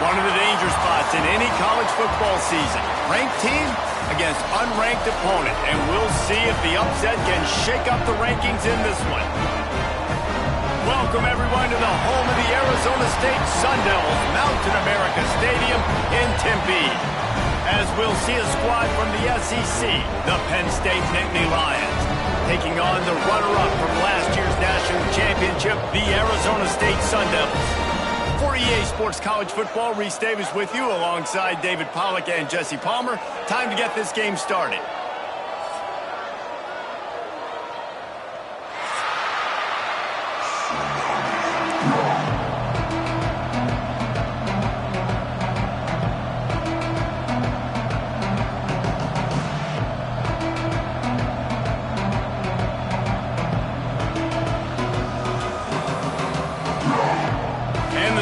One of the danger spots in any college football season. Ranked team against unranked opponent. And we'll see if the upset can shake up the rankings in this one. Welcome, everyone, to the home of the Arizona State Sun Devils, Mountain America Stadium in Tempe. As we'll see a squad from the SEC, the Penn State Nittany Lions, taking on the runner-up from last year's national championship, the Arizona State Sun Devils. For EA Sports College Football, Reese Davis with you alongside David Pollack and Jesse Palmer. Time to get this game started.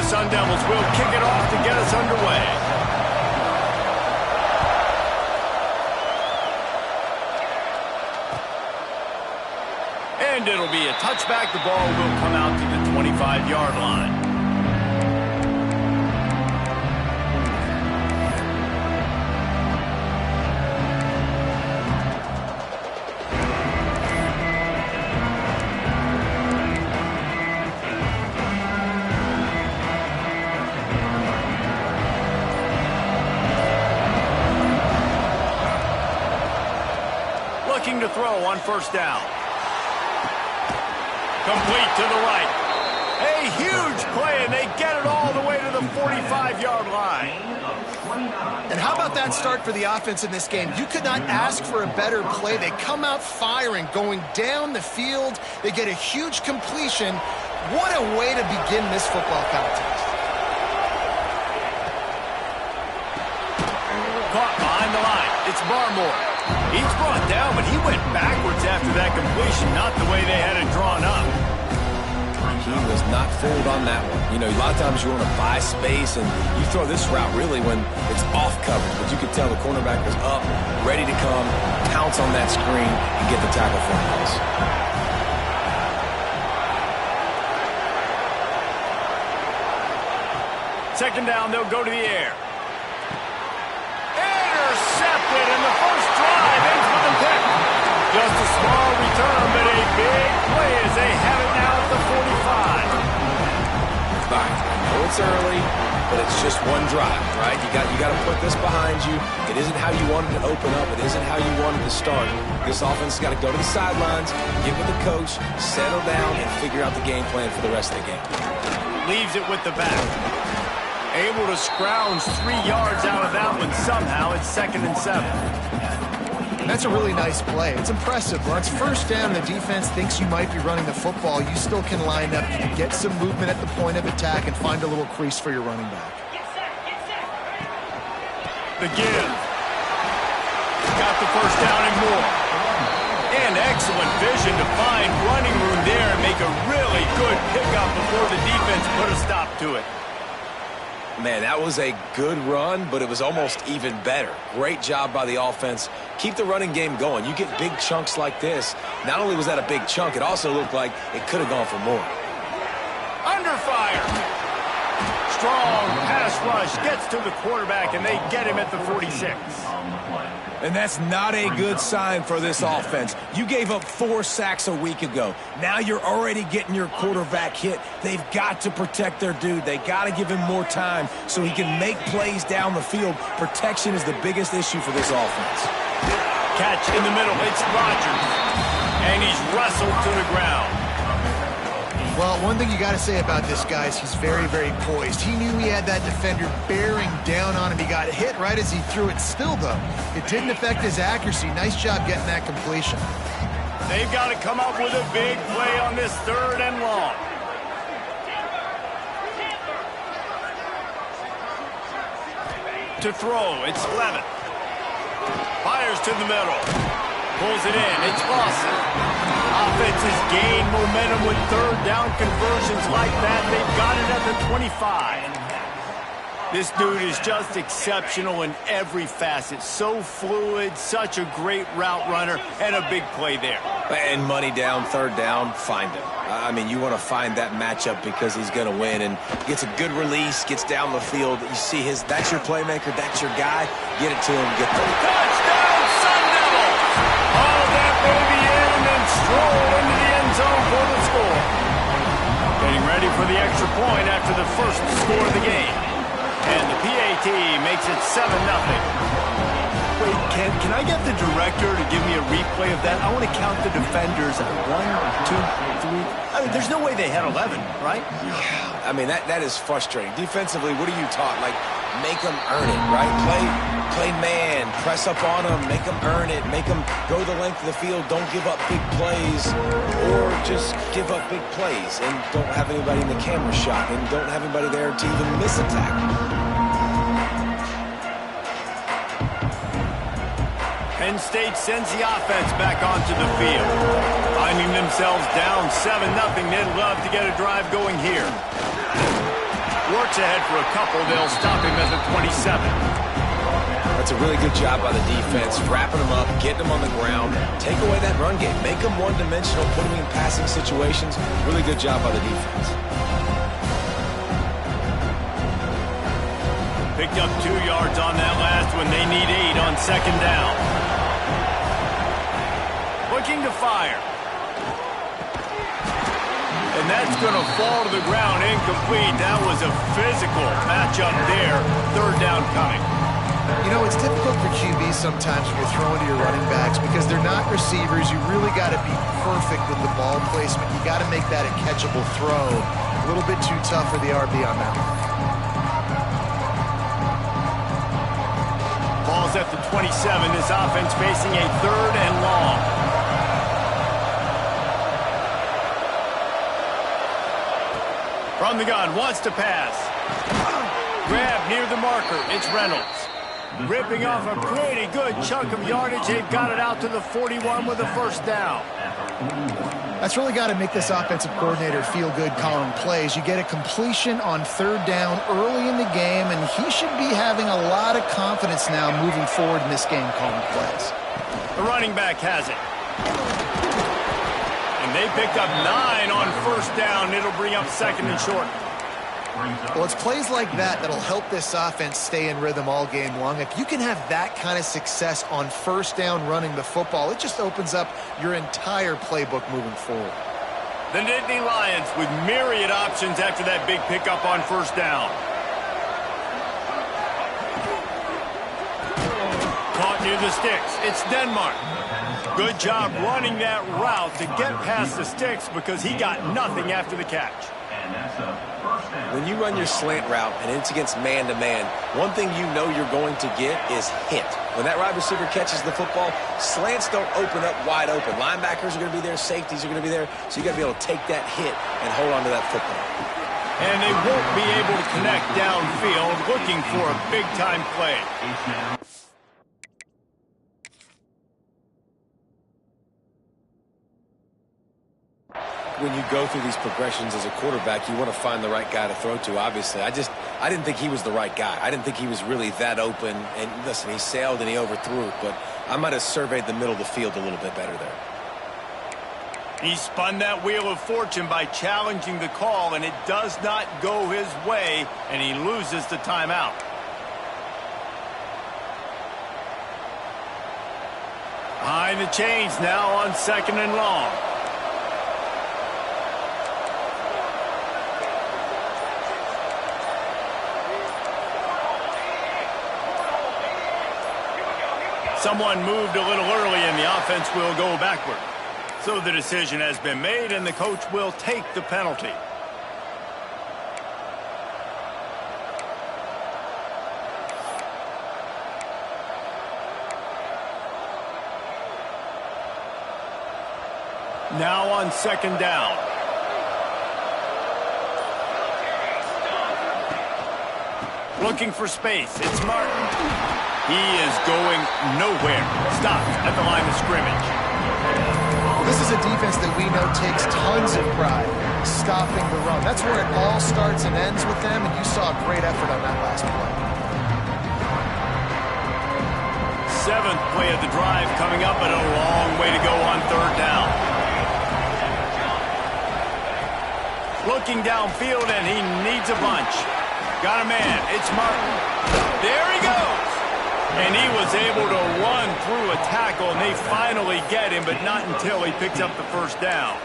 Sun Devils will kick it off to get us underway. And it'll be a touchback. The ball will come out to the 25-yard line. To throw on first down. Complete to the right. A huge play, and they get it all the way to the 45-yard line. And how about that start for the offense in this game? You could not ask for a better play. They come out firing, going down the field. They get a huge completion. What a way to begin this football contest. Caught behind the line. It's Barmore. He's brought down, but he went backwards after that completion, not the way they had it drawn up. He was not fooled on that one. You know, a lot of times you want to buy space, and you throw this route really when it's off coverage, but you could tell the cornerback was up, ready to come, pounce on that screen, and get the tackle for a loss. Second down, they'll go to the air. Intercepted, and the first drive ends with a pick. Just a small return, but a big play as they have it now at the 45. Fine. I know it's early, but it's just one drive, right? You got to put this behind you. It isn't how you wanted to open up. It isn't how you wanted to start. This offense has got to go to the sidelines, get with the coach, settle down, and figure out the game plan for the rest of the game. Leaves it with the back. Able to scrounge 3 yards out of that one somehow. It's 2nd and 7. That's a really nice play. It's impressive. Once first down, the defense thinks you might be running the football. You still can line up, get some movement at the point of attack, and find a little crease for your running back. The give. Got the first down and more. And excellent vision to find running room there and make a really good pickup before the defense put a stop to it. Man, that was a good run, but it was almost even better. Great job by the offense. Keep the running game going. You get big chunks like this. Not only was that a big chunk, it also looked like it could have gone for more. Under fire. Strong pass rush gets to the quarterback, and they get him at the 46. And that's not a good sign for this offense. You gave up 4 sacks a week ago. Now you're already getting your quarterback hit. They've got to protect their dude. They got to give him more time so he can make plays down the field. Protection is the biggest issue for this offense. Catch in the middle. It's Rodgers. And he's wrestled to the ground. Well, one thing you got to say about this guy is he's very, very poised. He knew he had that defender bearing down on him. He got hit right as he threw it. Still, though, it didn't affect his accuracy. Nice job getting that completion. They've got to come up with a big play on this 3rd and long. To throw, it's Levitt. Fires to the middle. Pulls it in. It's Lawson. Offense has gained momentum with 3rd down conversions like that. They've got it at the 25. This dude is just exceptional in every facet. So fluid, such a great route runner, and a big play there. And money down, third down, find him. I mean, you want to find that matchup because he's going to win. And gets a good release, gets down the field. You see that's your playmaker, that's your guy. Get it to him, get the touchdown, Sun Devils! All that baby in and stroll into the end zone for the score. Getting ready for the extra point after the first score of the game. And the PAT makes it 7-0. Wait, can I get the director to give me a replay of that? I want to count the defenders. 1, 2, 3. I mean, there's no way they had 11, right? I mean, that is frustrating. Defensively, what are you taught? Like, make them earn it, right? Play man, press up on them, make them earn it, make them go the length of the field, don't give up big plays, or just give up big plays and don't have anybody in the camera shot and don't have anybody there to even miss a tackle. Penn State sends the offense back onto the field. Finding themselves down 7-0, they'd love to get a drive going here. Works ahead for a couple. They'll stop him at the 27. That's a really good job by the defense, wrapping them up, getting them on the ground, take away that run game, make them one-dimensional, put them in passing situations. Really good job by the defense. Picked up 2 yards on that last one. They need 8 on second down. Looking to fire. And that's going to fall to the ground incomplete. That was a physical matchup there. Third down coming. You know, it's difficult for QBs sometimes when you're throwing to your running backs because they're not receivers. You really got to be perfect with the ball placement. You got to make that a catchable throw. A little bit too tough for the RB on that one. Ball's at the 27. This offense facing a third and long. From the gun, wants to pass. Grab near the marker. It's Reynolds. Ripping off a pretty good chunk of yardage. They've got it out to the 41 with a first down. That's really got to make this offensive coordinator feel good calling plays. You get a completion on third down early in the game, and he should be having a lot of confidence now moving forward in this game calling plays. The running back has it. And they picked up 9 on first down. It'll bring up second and short. Well, it's plays like that that'll help this offense stay in rhythm all game long. If you can have that kind of success on first down running the football, it just opens up your entire playbook moving forward. The Nittany Lions with myriad options after that big pickup on first down. Caught near the sticks. It's Denmark. Good job running that route to get past the sticks because he got nothing after the catch. When you run your slant route and it's against man-to-man, one thing you know you're going to get is hit. When that wide receiver catches the football, slants don't open up wide open. Linebackers are going to be there, safeties are going to be there, so you got to be able to take that hit and hold on to that football. And they won't be able to connect downfield, looking for a big-time play. When you go through these progressions as a quarterback, you want to find the right guy to throw to, obviously. I didn't think he was the right guy. I didn't think he was really that open. And listen, he sailed and he overthrew it, but I might have surveyed the middle of the field a little bit better there. He spun that wheel of fortune by challenging the call, and it does not go his way, and he loses the timeout. Behind the chains now on second and long. Someone moved a little early, and the offense will go backward. So the decision has been made, and the coach will take the penalty. Now on second down. Looking for space. It's Martin. He is going nowhere. Stopped at the line of scrimmage. This is a defense that we know takes tons of pride stopping the run. That's where it all starts and ends with them, and you saw a great effort on that last play. Seventh play of the drive coming up, and a long way to go on third down. Looking downfield, and he needs a bunch. Got a man. It's Martin. There he goes. And he was able to run through a tackle, and they finally get him, but not until he picks up the first down.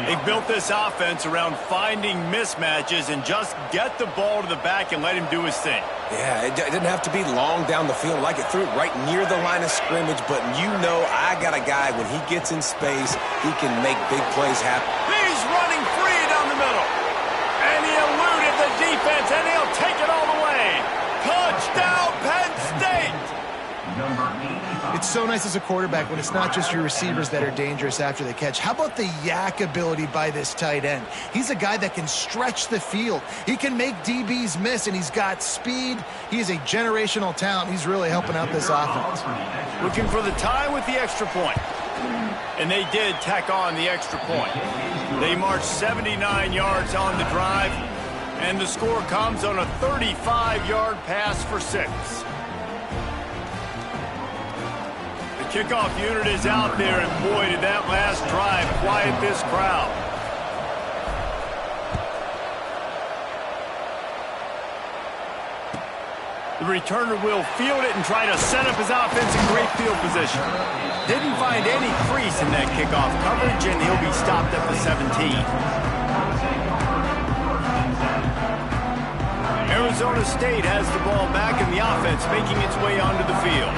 They built this offense around finding mismatches and just get the ball to the back and let him do his thing. Yeah, it didn't have to be long down the field. Like it threw it right near the line of scrimmage, but you know I got a guy, when he gets in space, he can make big plays happen. He's running free down the middle. And he eluded the defense, and he'll take it all the way. Touchdown, Penn State! It's so nice as a quarterback when it's not just your receivers that are dangerous after the catch. How about the yak ability by this tight end? He's a guy that can stretch the field. He can make DBs miss, and he's got speed. He is a generational talent. He's really helping out this offense. Looking for the tie with the extra point. And they did tack on the extra point. They marched 79 yards on the drive, and the score comes on a 35-yard pass for 6. The kickoff unit is out there, and boy, did that last drive quiet this crowd. The returner will field it and try to set up his offense in great field position. Didn't find any crease in that kickoff coverage, and he'll be stopped at the 17. Arizona State has the ball back, and the offense making its way onto the field.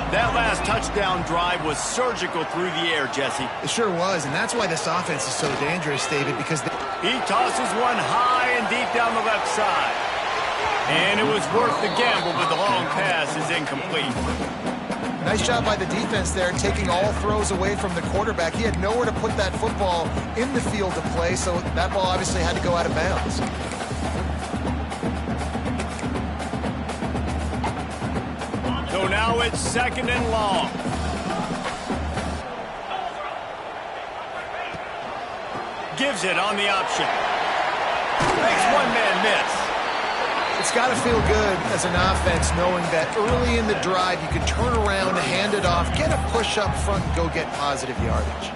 That last touchdown drive was surgical through the air, Jesse. It sure was, and that's why this offense is so dangerous, David, because he tosses one high and deep down the left side. And it was worth the gamble, but the long pass is incomplete. Nice job by the defense there, taking all throws away from the quarterback. He had nowhere to put that football in the field to play, so that ball obviously had to go out of bounds. So now it's second and long. Gives it on the option. Makes one man miss. It's got to feel good as an offense knowing that early in the drive you can turn around, hand it off, get a push up front, and go get positive yardage.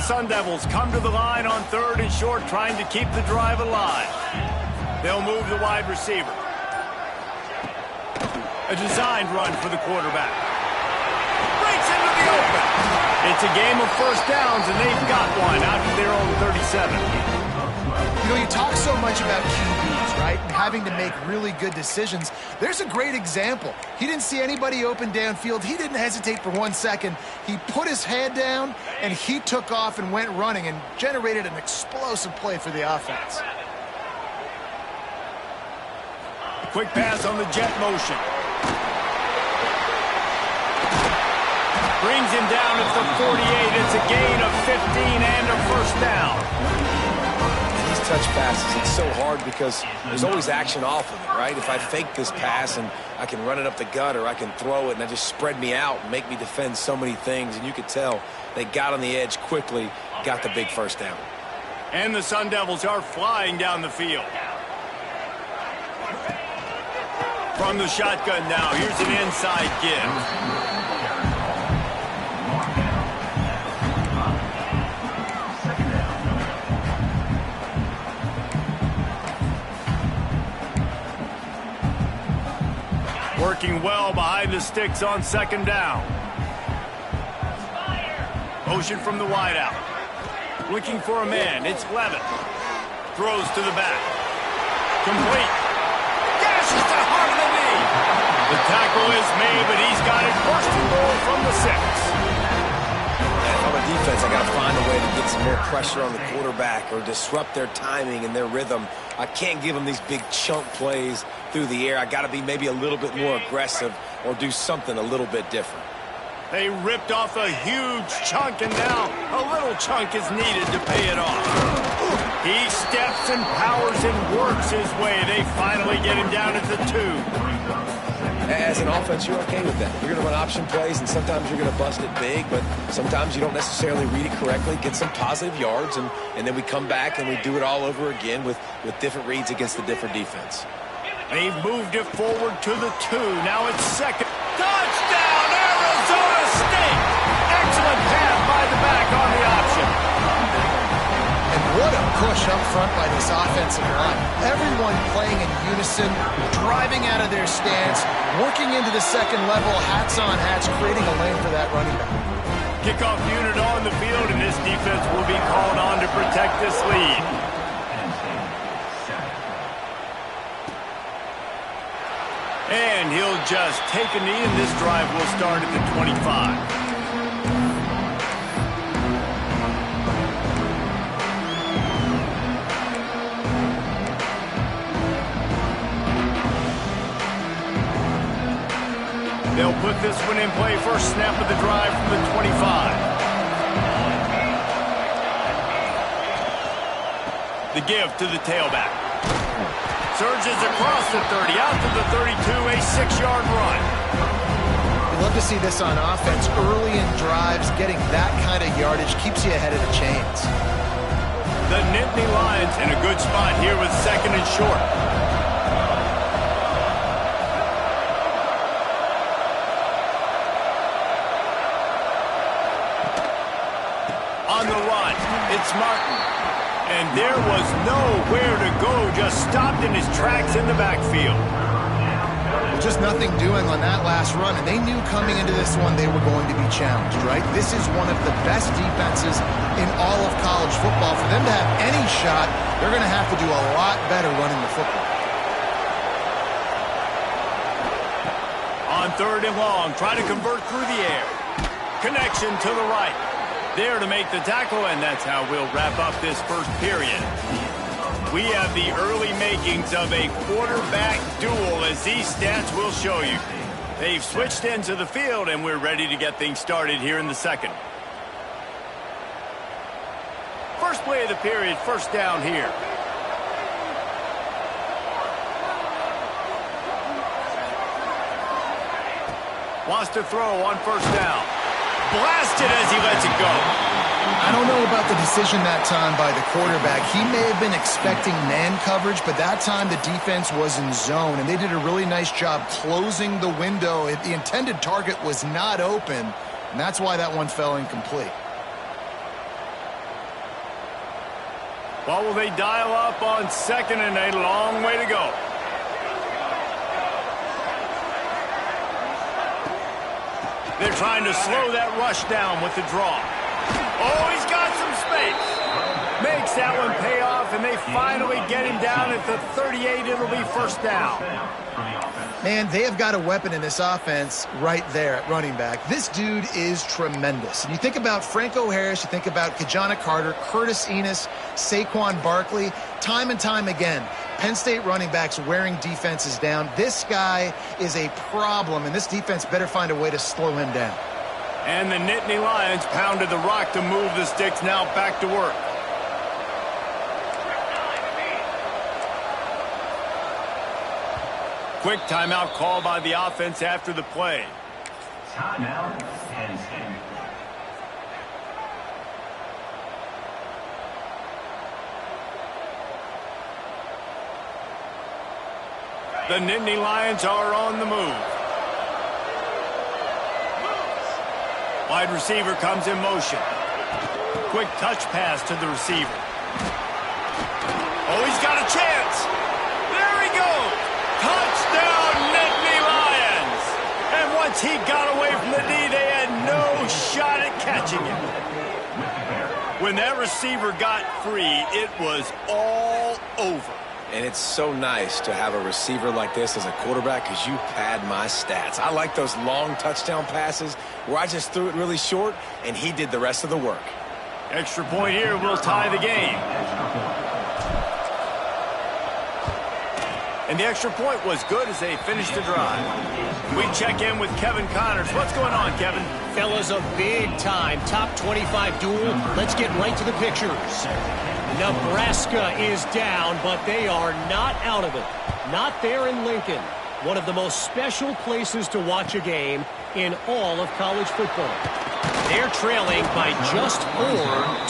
Sun Devils come to the line on third and short, trying to keep the drive alive. They'll move the wide receiver. A designed run for the quarterback. Breaks into the open. It's a game of first downs, and they've got one out of their own 37. You know, you talk so much about QBs, right, and having to make really good decisions. There's a great example. He didn't see anybody open downfield. He didn't hesitate for 1 second. He put his head down, and he took off and went running and generated an explosive play for the offense. A quick pass on the jet motion. Brings him down at the 48. It's a gain of 15 and a first down. Touch passes, it's so hard because there's always action off of it, right? If I fake this pass and I can run it up the gut, or I can throw it and I just spread me out and make me defend so many things, and you could tell they got on the edge quickly, got the big first down. And the Sun Devils are flying down the field. From the shotgun now, here's an inside give. Working well behind the sticks on second down. Motion from the wideout. Looking for a man. It's Levitt. Throws to the back. Complete. Gashes to the heart of the knee. The tackle is made, but he's got it first and goal from the 6. And from a defense, I got to find a way to get some more pressure on the quarterback or disrupt their timing and their rhythm. I can't give them these big chunk plays through the air. I got to be maybe a little bit more aggressive or do something a little bit different. They ripped off a huge chunk, and now a little chunk is needed to pay it off. He steps and powers and works his way. They finally get him down at the 2. As an offense, you're okay with that. You're going to run option plays, and sometimes you're going to bust it big, but sometimes you don't necessarily read it correctly, get some positive yards, and then we come back and we do it all over again with different reads against the different defense. They've moved it forward to the 2. Now it's second. Touchdown, Arizona State! Excellent pass by the back on the option. And what a push up front by this offensive line. Everyone playing in unison, driving out of their stance, working into the second level, hats on hats, creating a lane for that running back. Kickoff unit on the field, and this defense will be called on to protect this lead. And he'll just take a knee, and this drive will start at the 25. They'll put this one in play. First snap of the drive from the 25. The give to the tailback. Surges across the 30, out to the 32, a 6-yard run. You love to see this on offense. Early in drives, getting that kind of yardage keeps you ahead of the chains. The Nittany Lions in a good spot here with second and short. On the run, it's Martin. And there was nowhere to go, just stopped in his tracks in the backfield. Just nothing doing on that last run, and they knew coming into this one they were going to be challenged, right? This is one of the best defenses in all of college football. For them to have any shot, they're going to have to do a lot better running the football. On third and long, try to convert through the air. Connection to the right. There to make the tackle, and that's how we'll wrap up this first period. We have the early makings of a quarterback duel, as these stats will show you. They've switched into the field, and we're ready to get things started here in the second. First play of the period, first down here. Wants to throw on first down. Blasted as he lets it go. I don't know about the decision that time by the quarterback. He may have been expecting man coverage, but that time the defense was in zone, and they did a really nice job closing the window. The intended target was not open, and that's why that one fell incomplete. Well, will they dial up on second, and a long way to go. They're trying to slow that rush down with the draw. Oh, he's got some space. Makes that one pay off, and they finally get him down at the 38. It'll be first down. Man, they have got a weapon in this offense right there at running back. This dude is tremendous. And you think about Franco Harris, you think about Kajana Carter, Curtis Enos, Saquon Barkley, time and time again. Penn State running backs wearing defenses down. This guy is a problem, and this defense better find a way to slow him down. And the Nittany Lions pounded the rock to move the sticks. Now back to work. Quick timeout call by the offense after the play. Timeout, Penn State. The Nittany Lions are on the move. Wide receiver comes in motion. Quick touch pass to the receiver. Oh, he's got a chance. There he goes. Touchdown, Nittany Lions. And once he got away from the knee, they had no shot at catching him. When that receiver got free, it was all over. And it's so nice to have a receiver like this as a quarterback because you pad my stats. I like those long touchdown passes where I just threw it really short and he did the rest of the work. Extra point here will tie the game. And the extra point was good as they finished the drive. We check in with Kevin Connors. What's going on, Kevin? Fellas, a big-time top 25 duel. Let's get right to the pictures. Nebraska is down, but they are not out of it. Not there in Lincoln. One of the most special places to watch a game in all of college football. They're trailing by just 4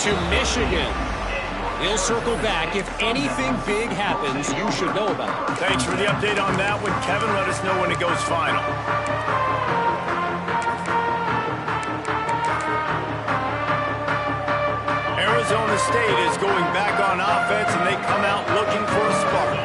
to Michigan. We'll circle back. If anything big happens, you should know about it. Thanks for the update on that one, Kevin. Let us know when it goes final. Arizona State is going back on offense, and they come out looking for a spark.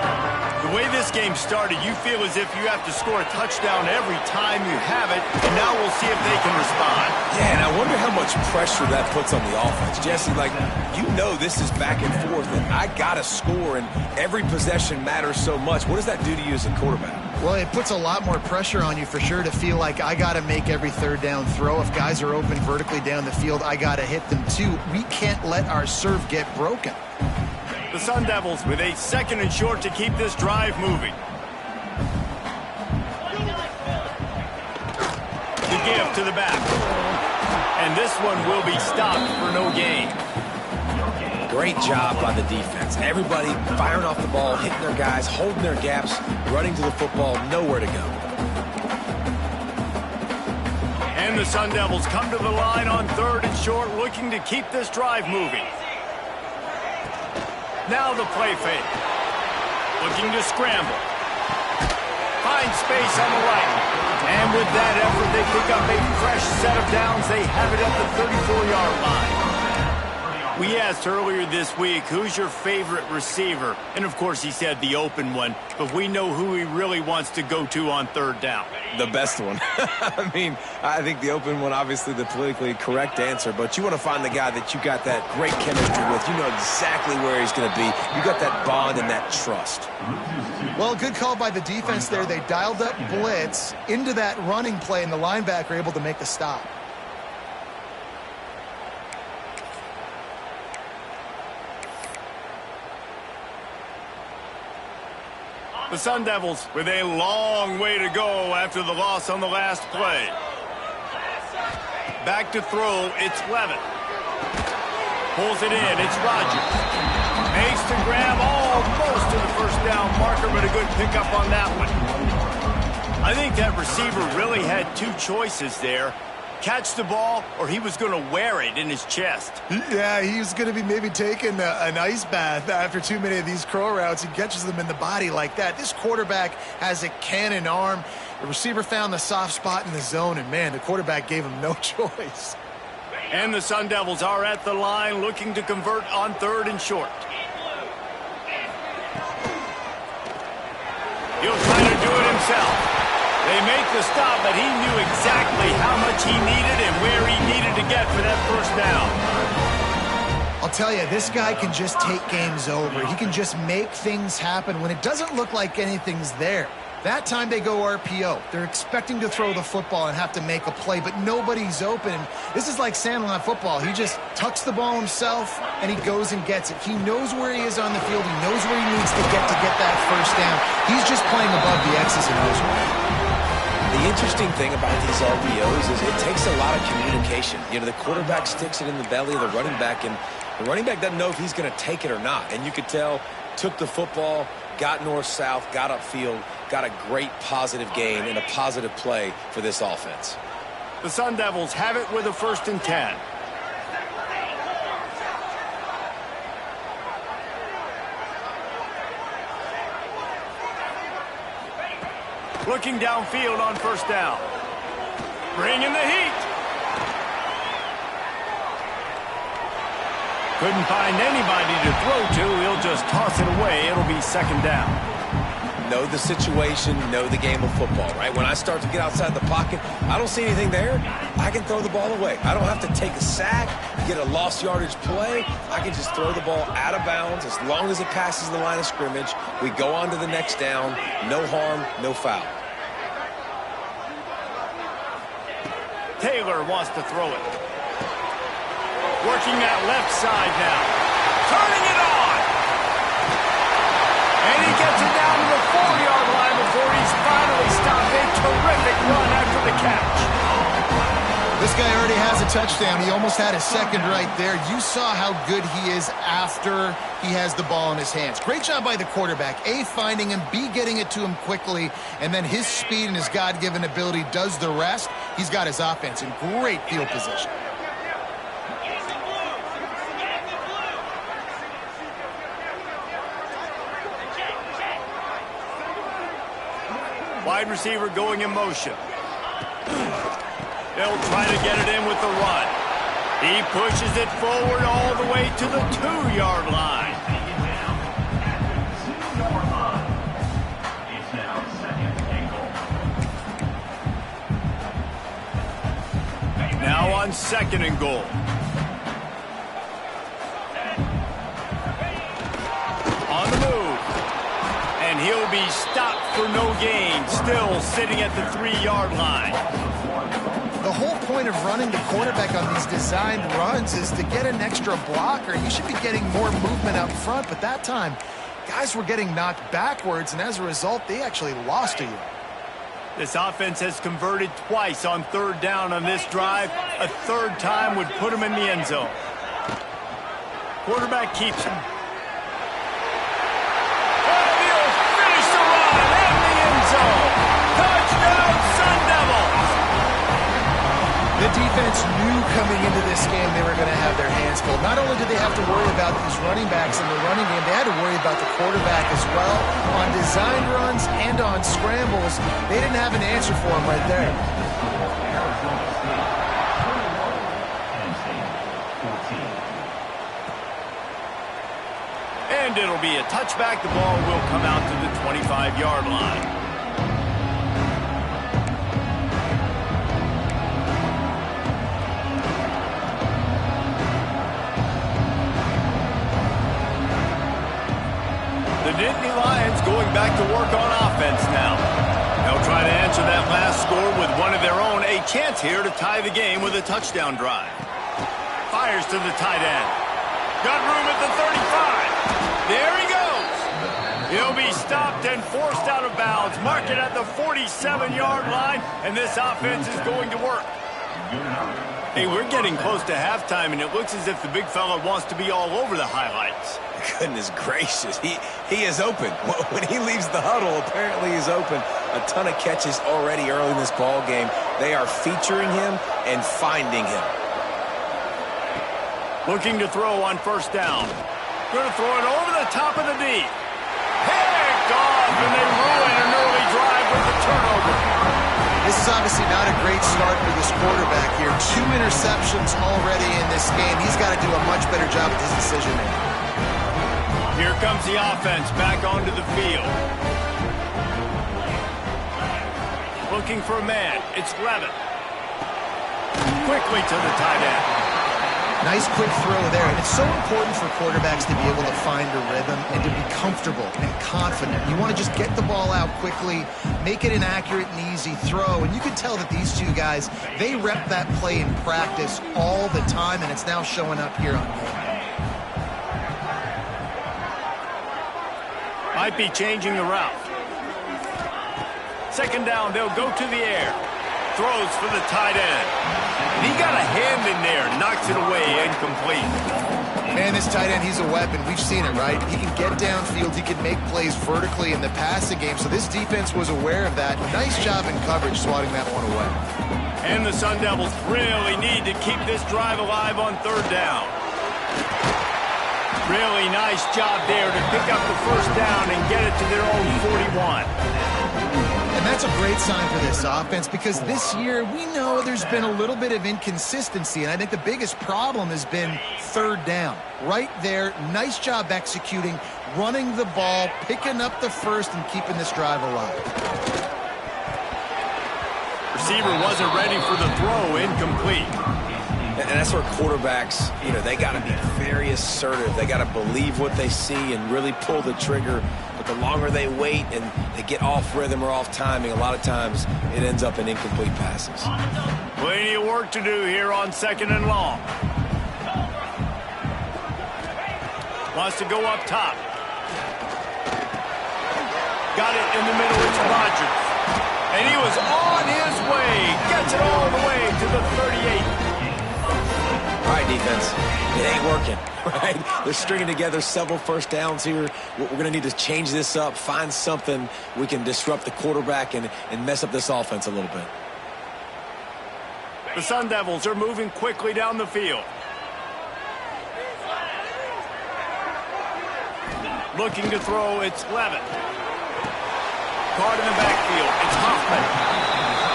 The way this game started, you feel as if you have to score a touchdown every time you have it, and now we'll see if they can respond. Yeah, and I wonder how much pressure that puts on the offense. Jesse, like, you know this is back and forth, and I got to score, and every possession matters so much. What does that do to you as a quarterback? Well, it puts a lot more pressure on you for sure to feel like I got to make every third down throw. If guys are open vertically down the field, I got to hit them too. We can't let our serve get broken. The Sun Devils with a 2nd and short to keep this drive moving. The give to the back. And this one will be stopped for no gain. Great job by the defense. Everybody firing off the ball, hitting their guys, holding their gaps, running to the football, nowhere to go. And the Sun Devils come to the line on 3rd and short, looking to keep this drive moving. Now the play fake. Looking to scramble. Finds space on the right. And with that effort, they pick up a fresh set of downs. They have it at the 34-yard line. We asked earlier this week, who's your favorite receiver? And, of course, he said the open one. But we know who he really wants to go to on 3rd down. The best one. I mean, I think the open one, obviously the politically correct answer. But you want to find the guy that you got that great chemistry with. You know exactly where he's going to be. You got that bond and that trust. Well, good call by the defense there. They dialed up blitz into that running play, and the linebacker able to make the stop. The Sun Devils with a long way to go after the loss on the last play. Back to throw, it's Levitt. Pulls it in, it's Rodgers. Makes to grab almost to the 1st down marker, but a good pickup on that one. I think that receiver really had 2 choices there. Catch the ball, or he was going to wear it in his chest. Yeah, he was going to be maybe taking an ice bath after too many of these crow routes. He catches them in the body like that. This quarterback has a cannon arm. The receiver found the soft spot in the zone, and, man, the quarterback gave him no choice. And the Sun Devils are at the line looking to convert on 3rd and short. He'll try to do it himself. They make the stop, but he knew exactly how much he needed and where he needed to get for that 1st down. I'll tell you, this guy can just take games over. He can just make things happen when it doesn't look like anything's there. That time they go RPO. They're expecting to throw the football and have to make a play, but nobody's open. This is like Sandlot football. He just tucks the ball himself, and he goes and gets it. He knows where he is on the field. He knows where he needs to get that 1st down. He's just playing above the X's and O's. The interesting thing about these RPOs is it takes a lot of communication. You know, the quarterback sticks it in the belly of the running back, and the running back doesn't know if he's going to take it or not. And you could tell, took the football, got north-south, got upfield, got a great positive gain and a positive play for this offense. The Sun Devils have it with a 1st and 10. Looking downfield on 1st down. Bringing the heat. Couldn't find anybody to throw to. He'll just toss it away. It'll be 2nd down. know the situation, know the game of football, right? When I start to get outside the pocket, I don't see anything there, I can throw the ball away. I don't have to take a sack, get a lost yardage play. I can just throw the ball out of bounds as long as it passes the line of scrimmage. We go on to the next down. No harm, no foul. Taylor wants to throw it. Working that left side now. Turning it on. And he gets it down to the 4-yard line before he's finally stopped. A terrific run after the catch. This guy already has a touchdown. He almost had a second right there. You saw how good he is after he has the ball in his hands. Great job by the quarterback. A, finding him, B, getting it to him quickly, and then his speed and his God-given ability does the rest. He's got his offense in great field position. Wide receiver going in motion. They'll try to get it in with the run. He pushes it forward all the way to the 2-yard line. It's now 2nd and goal. Now on 2nd and goal. On the move. And he'll be stopped for no gain. Still sitting at the 3-yard line. The whole point of running the quarterback on these designed runs is to get an extra blocker. You should be getting more movement up front, but that time, guys were getting knocked backwards, and as a result, they actually lost a yard. This offense has converted twice on 3rd down on this drive. A 3rd time would put him in the end zone. Quarterback keeps him. And he'll finish the run in the end zone. Touchdown, Sun Devils! The defense knew coming into this game they were going to have their hands full. Not only did they have to worry about these running backs in the running game, they had to worry about the quarterback as well. On designed runs and on scrambles, they didn't have an answer for him right there. And it'll be a touchback. The ball will come out to the 25-yard line. The Nittany Lions going back to work on offense now. They'll try to answer that last score with one of their own. A chance here to tie the game with a touchdown drive. Fires to the tight end. Got room at the 35. There he goes. He'll be stopped and forced out of bounds. Mark it at the 47-yard line, and this offense is going to work. Hey, we're getting close to halftime, and it looks as if the big fella wants to be all over the highlights. Goodness gracious, he is open. When he leaves the huddle, apparently he's open. A ton of catches already early in this ball game. They are featuring him and finding him. Looking to throw on 1st down. Going to throw it over the top of the D. Picked off, and they ruin an early drive with the turnover. This is obviously not a great start for this quarterback here. 2 interceptions already in this game. He's got to do a much better job with his decision-making. Here comes the offense back onto the field. Looking for a man. It's Levin. Quickly to the tight end. Nice quick throw there. And it's so important for quarterbacks to be able to find a rhythm and to be comfortable and confident. You want to just get the ball out quickly, make it an accurate and easy throw. And you can tell that these two guys, they rep that play in practice all the time, and it's now showing up here on game. Might be changing the route. 2nd down, they'll go to the air. Throws for the tight end. And he got a hand in there, knocks it away, incomplete. Man, this tight end, he's a weapon. We've seen it, right? He can get downfield. He can make plays vertically in the passing game. So this defense was aware of that. Nice job in coverage swatting that one away. And the Sun Devils really need to keep this drive alive on 3rd down. Really nice job there to pick up the 1st down and get it to their own 41. And that's a great sign for this offense because this year we know there's been a little bit of inconsistency, and I think the biggest problem has been third down. Right there, nice job executing, running the ball, picking up the first, and keeping this drive alive. Receiver wasn't ready for the throw, incomplete. And that's where quarterbacks, they got to be very assertive. They got to believe what they see and really pull the trigger. But the longer they wait and they get off rhythm or off timing, a lot of times it ends up in incomplete passes. Plenty of work to do here on 2nd and long. Wants to go up top. Got it in the middle. It's Rodgers. And he was on his way. Gets it all the way to the 38. All right, defense, it ain't working, right? They're stringing together several first downs here. We're going to need to change this up, find something we can disrupt the quarterback and mess up this offense a little bit. The Sun Devils are moving quickly down the field. Looking to throw, it's Levitt. Caught in the backfield, it's Hoffman.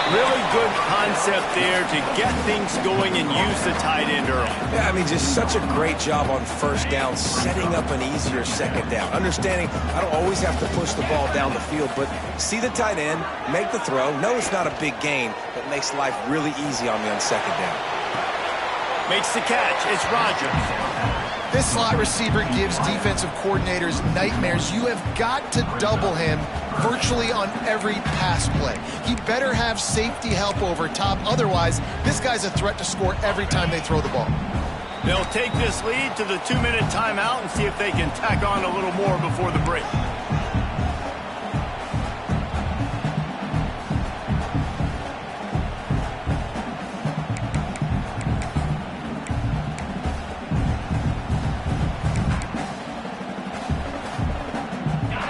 Really good concept there to get things going and use the tight end early. Yeah, I mean, just such a great job on first down, setting up an easier second down. Understanding I don't always have to push the ball down the field, but see the tight end, make the throw. No, it's not a big gain, but makes life really easy on me on second down. Makes the catch. It's Rodgers. This slot receiver gives defensive coordinators nightmares. You have got to double him virtually on every pass play. He better have safety help over top. Otherwise, this guy's a threat to score every time they throw the ball. They'll take this lead to the 2-minute timeout and see if they can tack on a little more before the break.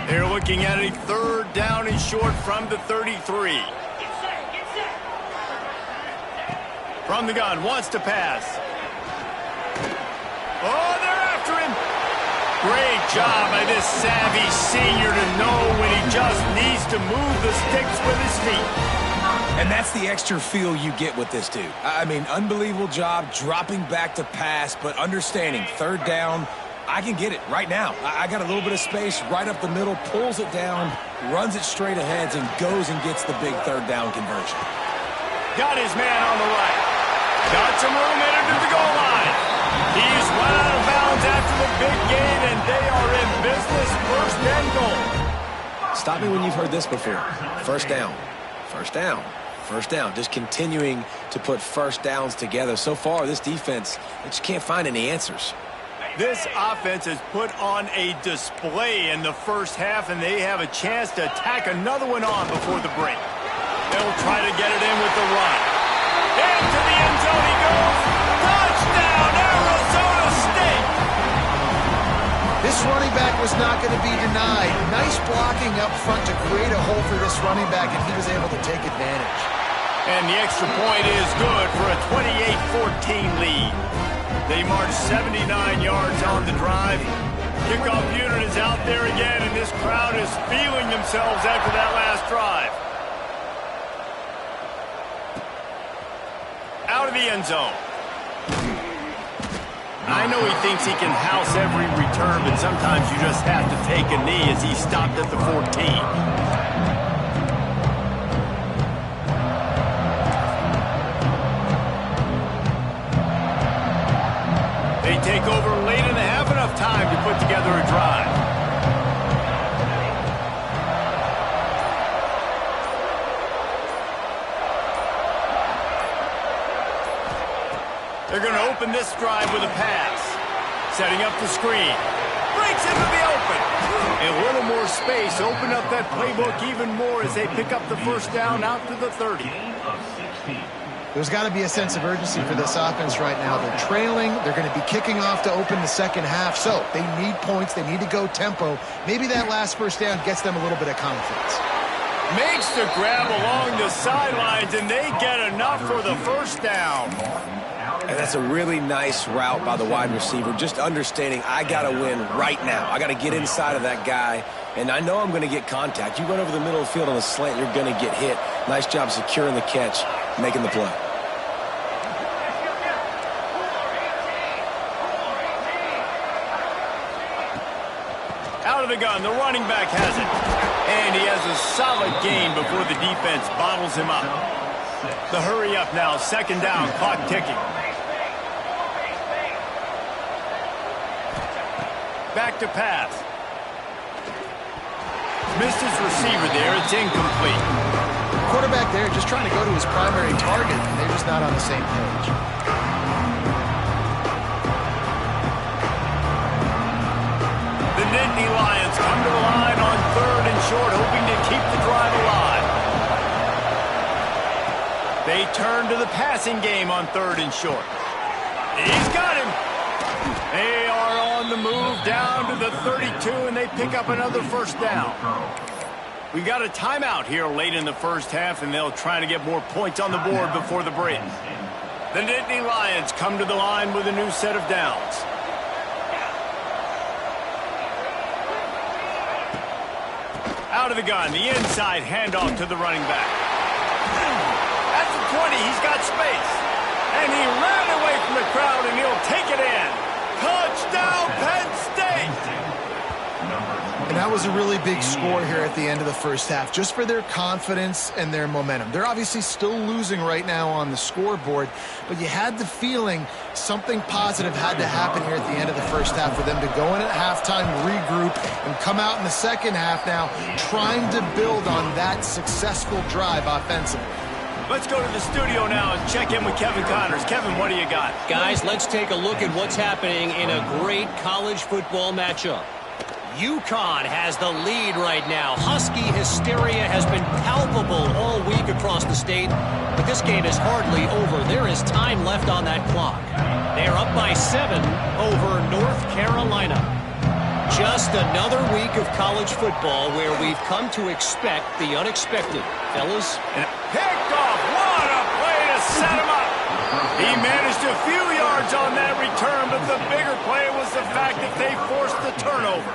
They're looking at a 3rd down and short from the 33. From the gun, wants to pass. Oh, they're after him. Great job by this savvy senior to know when he just needs to move the sticks with his feet. And that's the extra feel you get with this dude. I mean, unbelievable job dropping back to pass, but understanding 3rd down, I can get it right now. I got a little bit of space right up the middle, pulls it down, runs it straight ahead, and goes and gets the big 3rd down conversion. Got his man on the right. Got some room in to the goal line. He's run out of bounds after the big gain, and they are in business. 1st and goal. Stop me when you've heard this before. 1st down. 1st down. 1st down. Just continuing to put first downs together. So far, this defense, they just can't find any answers. This offense has put on a display in the first half, and they have a chance to tack another one on before the break. They'll try to get it in with the run. Into the end zone he goes. Touchdown, Arizona State! This running back was not going to be denied. Nice blocking up front to create a hole for this running back, and he was able to take advantage. And the extra point is good for a 28-14 lead. They march 79 yards on the drive. Kickoff unit is out there again, and this crowd is feeling themselves after that last drive. Out of the end zone. I know he thinks he can house every return, but sometimes you just have to take a knee as he stopped at the 14. They take over late and they have enough time to put together a drive. They're going to open this drive with a pass. Setting up the screen. Breaks into the open. A little more space. Open up that playbook even more as they pick up the 1st down out to the 30. There's got to be a sense of urgency for this offense right now. They're trailing. They're going to be kicking off to open the second half. So they need points. They need to go tempo. Maybe that last 1st down gets them a little bit of confidence. Makes the grab along the sidelines, and they get enough for the 1st down. And that's a really nice route by the wide receiver. Just understanding I got to win right now. I got to get inside of that guy and I know I'm going to get contact. You run over the middle of the field on a slant, you're going to get hit. Nice job securing the catch, making the play. Out of the gun, the running back has it. And he has a solid gain before the defense bottles him up. The hurry up now, second down, clock ticking. Back to pass. Missed his receiver there, it's incomplete. Quarterback there just trying to go to his primary target, and they're just not on the same page. The Nittany Lions come to the line on 3rd and short, hoping to keep the drive alive. They turn to the passing game on 3rd and short. He's got him. They are on the move down to the 32, and they pick up another first down. We got a timeout here late in the first half, and they'll try to get more points on the board before the break. The Nittany Lions come to the line with a new set of downs. Out of the gun, the inside handoff to the running back. At the 20, he's got space. And he ran away from the crowd, and he'll take it in. Touchdown, Penn State! And that was a really big score here at the end of the first half, just for their confidence and their momentum. They're obviously still losing right now on the scoreboard, but you had the feeling something positive had to happen here at the end of the first half for them to go in at halftime, regroup, and come out in the second half now trying to build on that successful drive offensively. Let's go to the studio now and check in with Kevin Connors. Kevin, what do you got? Guys, let's take a look at what's happening in a great college football matchup. UConn has the lead right now. Husky hysteria has been palpable all week across the state, but this game is hardly over. There is time left on that clock. They're up by 7 over North Carolina. Just another week of college football where we've come to expect the unexpected. Fellas? Picked off. What a play to set him up. He managed a few yards on that return, but the bigger play was the fact that they forced the turnover.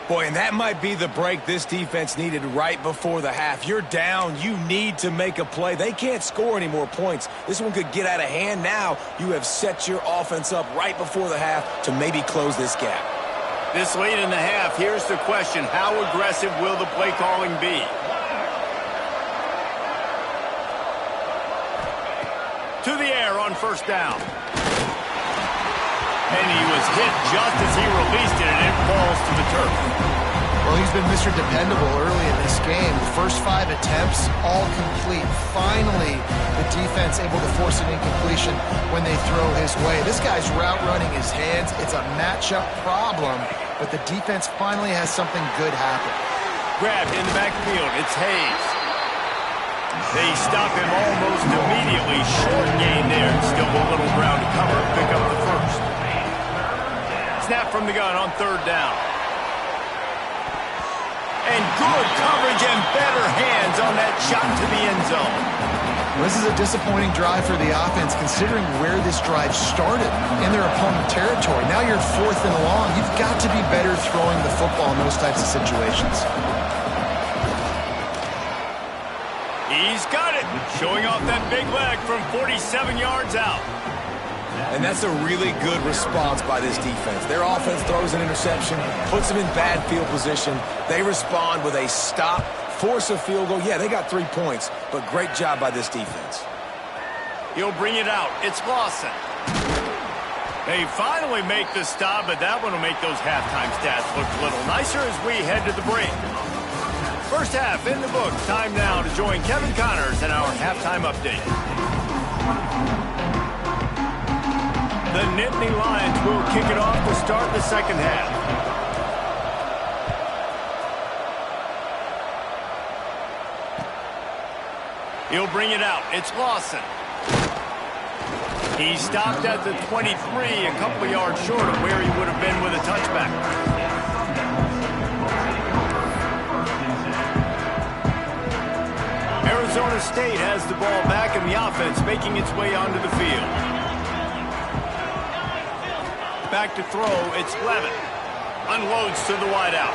Boy, and that might be the break this defense needed right before the half. You're down. You need to make a play. They can't score any more points. This one could get out of hand now. You have set your offense up right before the half to maybe close this gap. This late in the half, here's the question. How aggressive will the play calling be? To the air on first down. And he was hit just as he released it, and it falls to the turf. Well, he's been Mr. Dependable early in this game. The first 5 attempts, all complete. Finally, the defense able to force an incompletion when they throw his way. This guy's route running his hands. It's a matchup problem, but the defense finally has something good happen. Grabbed in the backfield. It's Hayes. They stop him almost immediately. Short gain there. Still a little ground to cover. Pick up the first. Snap from the gun on third down. And good coverage and better hands on that shot to the end zone. This is a disappointing drive for the offense considering where this drive started in their opponent territory. Now you're 4th and long. You've got to be better throwing the football in those types of situations. He's got it. Showing off that big leg from 47 yards out. And that's a really good response by this defense. Their offense throws an interception, puts them in bad field position. They respond with a stop, force a field goal. Yeah, they got 3 points, but great job by this defense. He'll bring it out. It's Lawson. They finally make the stop, but that one will make those halftime stats look a little nicer as we head to the break. First half in the books. Time now to join Kevin Connors in our halftime update. The Nittany Lions will kick it off to start the second half. He'll bring it out. It's Lawson. He stopped at the 23, a couple yards short of where he would have been with a touchback. Arizona State has the ball back in the offense, making its way onto the field. Back to throw, it's Levin. Unloads to the wideout.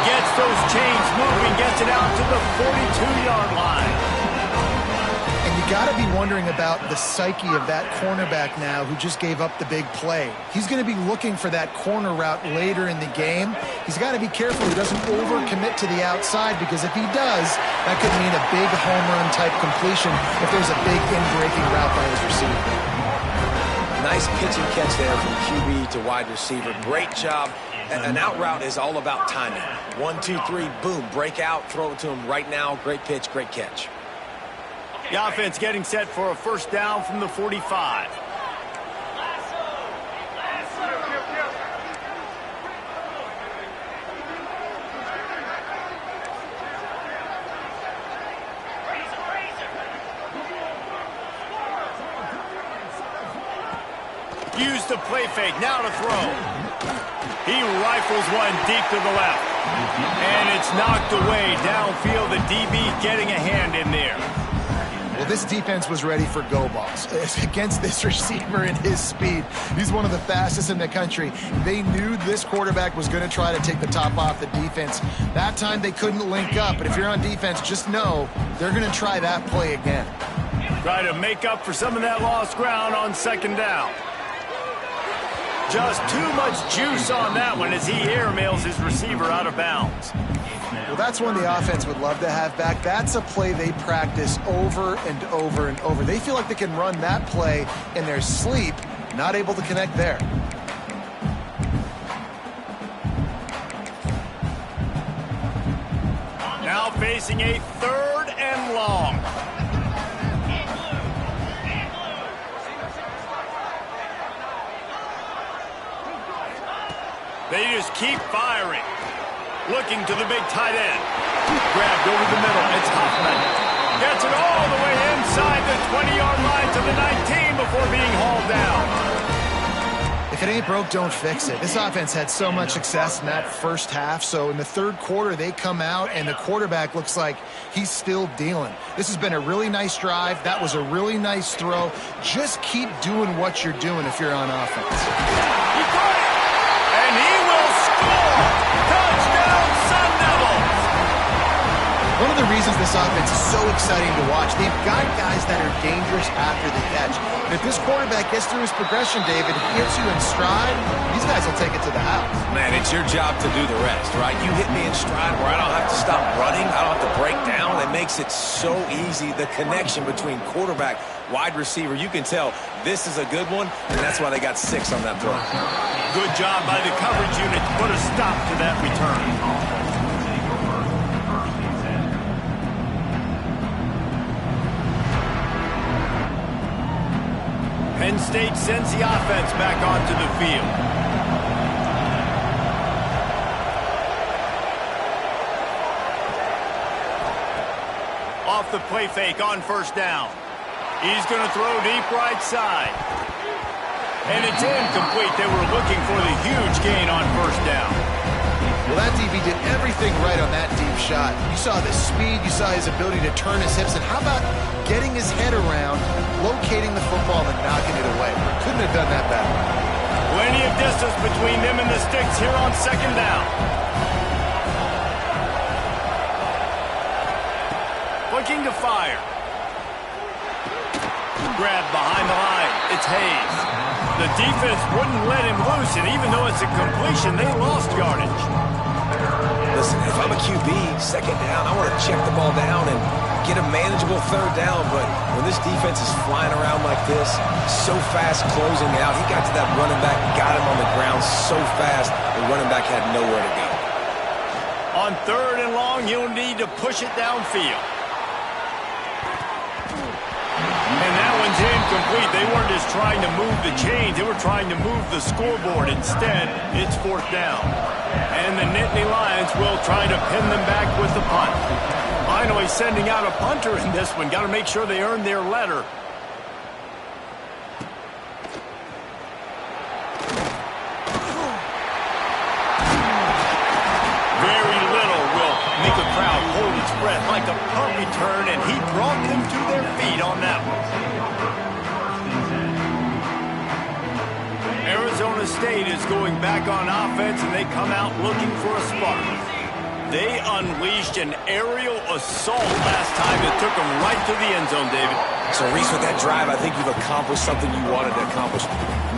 gets those chains moving, gets it out to the 42-yard line. And you got to be wondering about the psyche of that cornerback now who just gave up the big play. He's going to be looking for that corner route later in the game. He's got to be careful he doesn't overcommit to the outside, because if he does, that could mean a big home run type completion if there's a big in-breaking route by his receiver. Nice pitch and catch there from QB to wide receiver. Great job. An out route is all about timing. 1, 2, 3, boom, break out, throw it to him right now. Great pitch, great catch. The offense getting set for a first down from the 45. Use the play fake, now to throw. He rifles one deep to the left. And it's knocked away downfield. The DB getting a hand in there. Well, this defense was ready for go balls against this receiver and his speed. He's one of the fastest in the country. They knew this quarterback was going to try to take the top off the defense. That time they couldn't link up, but if you're on defense, just know they're going to try that play again. Try to make up for some of that lost ground on second down. Just too much juice on that one as he airmails his receiver out of bounds. Well, that's one the offense would love to have back. That's a play they practice over and over and over. They feel like they can run that play in their sleep, not able to connect there. Now facing a 3rd and long. They just keep firing. Looking to the big tight end. Grabbed over the middle. It's Hoffman. Gets it all the way inside the 20-yard line to the 19 before being hauled down. If it ain't broke, don't fix it. This offense had so much success in that first half, so in the third quarter they come out and the quarterback looks like he's still dealing. This has been a really nice drive. That was a really nice throw. Just keep doing what you're doing if you're on offense. He got it! And he will score! Touchdown, Sun Devils! One of the reasons this offense is so exciting to watch, they've got guys that are dangerous after the catch. And if this quarterback gets through his progression, David, hits you in stride, these guys will take it to the house. Man, it's your job to do the rest, right? You hit me in stride where I don't have to stop running. I don't have to break down. It makes it so easy. The connection between quarterback, wide receiver, you can tell this is a good one, and that's why they got 6 on that throw. Good job by the coverage unit to put a stop to that return. Penn State sends the offense back onto the field. Off the play fake on first down. He's going to throw deep right side. And it's incomplete. They were looking for the huge gain on first down. Well, that DB did everything right on that deep shot. You saw the speed, you saw his ability to turn his hips, and how about getting his head around, locating the football and knocking it away? Couldn't have done that better. Plenty of distance between them and the sticks here on second down. Looking to fire. Grabbed behind the line. It's Hayes. The defense wouldn't let him loose, and even though it's a completion, they lost yardage. Listen, if I'm a QB, second down, I want to check the ball down and get a manageable third down, but when this defense is flying around like this, so fast closing out, he got to that running back, got him on the ground so fast, the running back had nowhere to go. On 3rd and long, you'll need to push it downfield. And that one's incomplete. They weren't just trying to move the chains. They were trying to move the scoreboard. Instead, it's 4th down. And the Nittany Lions will try to pin them back with the punt. Finally sending out a punter in this one. Got to make sure they earn their letter. Very little will make a crowd hold its breath like a punt return, and he brought them to their feet on that one. Arizona State is going back on offense, and they come out looking for a spark. They unleashed an aerial assault last time that took them right to the end zone, David. So, Reese, with that drive, I think you've accomplished something you wanted to accomplish.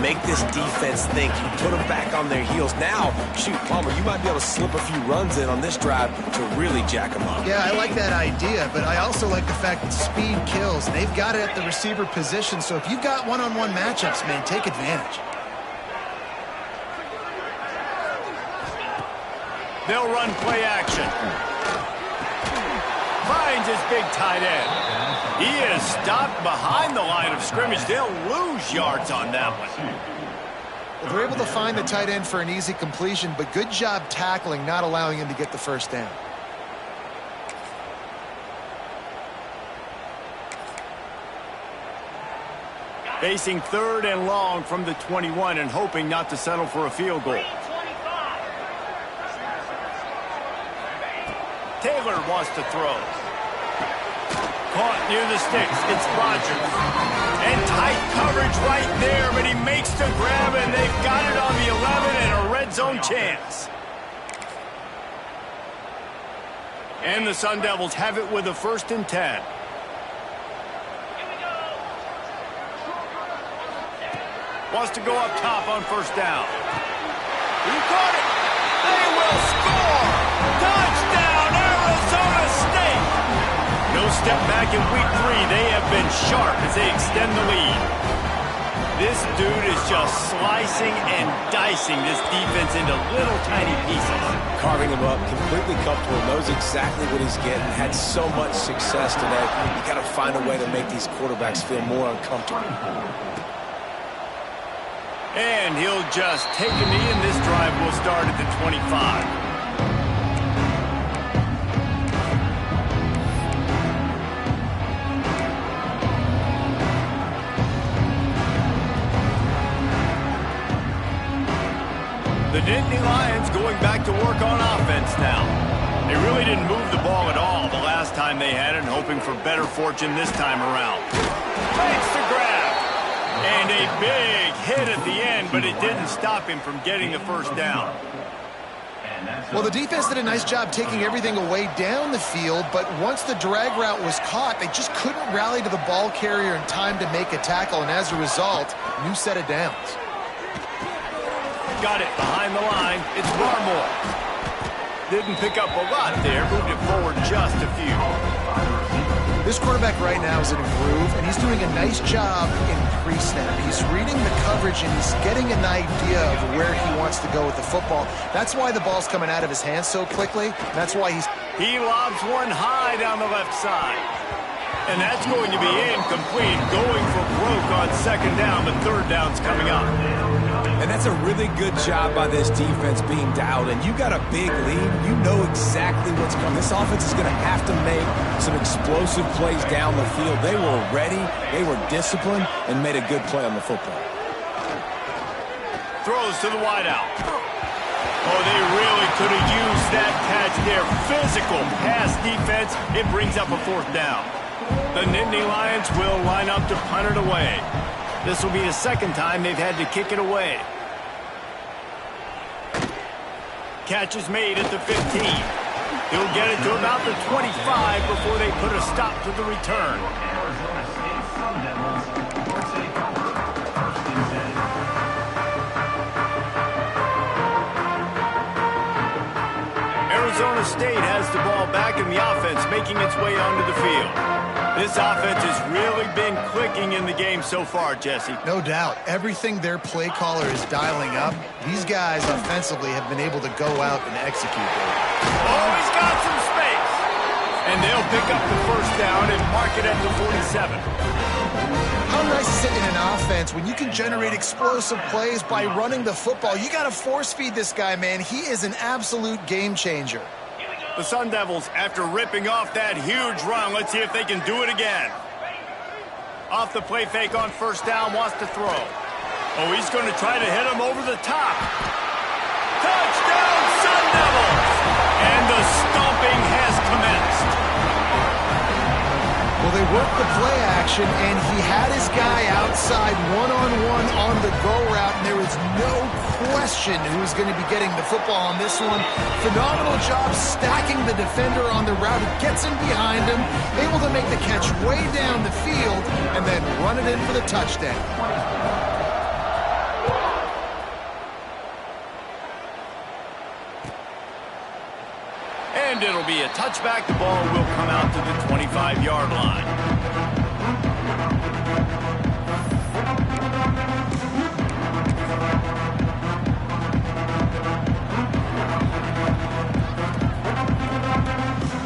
Make this defense think. You put them back on their heels. Now, shoot, Palmer, you might be able to slip a few runs in on this drive to really jack them up. Yeah, I like that idea, but I also like the fact that speed kills. They've got it at the receiver position, so if you've got one-on-one matchups, man, take advantage. They'll run play action. Finds his big tight end. He is stopped behind the line of scrimmage. They'll lose yards on that one. Well, they're able to find the tight end for an easy completion, but good job tackling, not allowing him to get the first down. Facing 3rd and long from the 21 and hoping not to settle for a field goal. Taylor wants to throw. Caught near the sticks. It's Rodgers. And tight coverage right there, but he makes the grab, and they've got it on the 11 and a red zone chance. And the Sun Devils have it with a 1st and 10. Wants to go up top on 1st down. Who caught it? They will score! Touchdown, Arizona State! No step back in week 3. They have been sharp as they extend the lead. This dude is just slicing and dicing this defense into little tiny pieces. Carving him up, completely comfortable, knows exactly what he's getting, had so much success today. You got to find a way to make these quarterbacks feel more uncomfortable. And he'll just take a knee, and this drive will start at the 25. The Nittany Lions going back to work on offense now. They really didn't move the ball at all the last time they had it, and hoping for better fortune this time around. Makes the grab. And a big hit at the end, but it didn't stop him from getting the 1st down. Well, the defense did a nice job taking everything away down the field, but once the drag route was caught, they just couldn't rally to the ball carrier in time to make a tackle, and as a result, new set of downs. Got it behind the line. It's Barmore. Didn't pick up a lot there. Moved it forward just a few. This quarterback right now is in a groove, and he's doing a nice job in pre-snap. He's reading the coverage, and he's getting an idea of where he wants to go with the football. That's why the ball's coming out of his hands so quickly. That's why He lobs one high down the left side. And that's going to be incomplete. Going for broke on 2nd down. The 3rd down's coming up. And that's a really good job by this defense being dialed in. You got a big lead. You know exactly what's coming. This offense is going to have to make some explosive plays down the field. They were ready, they were disciplined, and made a good play on the football. Throws to the wideout. Oh, they really could have used that catch there. Physical pass defense. It brings up a 4th down. The Nittany Lions will line up to punt it away. This will be the 2nd time they've had to kick it away. Catch is made at the 15. He'll get it to about the 25 before they put a stop to the return. Arizona State Sun Devils force a fumble. 1st and 10. Arizona State has the ball back in the offense, making its way onto the field. This offense has really been clicking in the game so far, Jesse. No doubt. Everything their play caller is dialing up, these guys offensively have been able to go out and execute. Oh, he's got some space. And they'll pick up the 1st down and mark it at the 47. How nice is it in an offense when you can generate explosive plays by running the football? You got to force feed this guy, man. He is an absolute game changer. The Sun Devils, after ripping off that huge run, let's see if they can do it again. Off the play fake on 1st down, wants to throw. Oh, he's going to try to hit him over the top. Touchdown, Sun Devils! And the stomping has commenced. Well, they worked the play action, and he had his guy outside one-on-one on the go route, and there was no question who was going to be getting the football on this one. Phenomenal job stacking the defender on the route. He gets in behind him, able to make the catch way down the field, and then run it in for the touchdown. And it'll be a touchback. The ball will come out to the 25-yard line.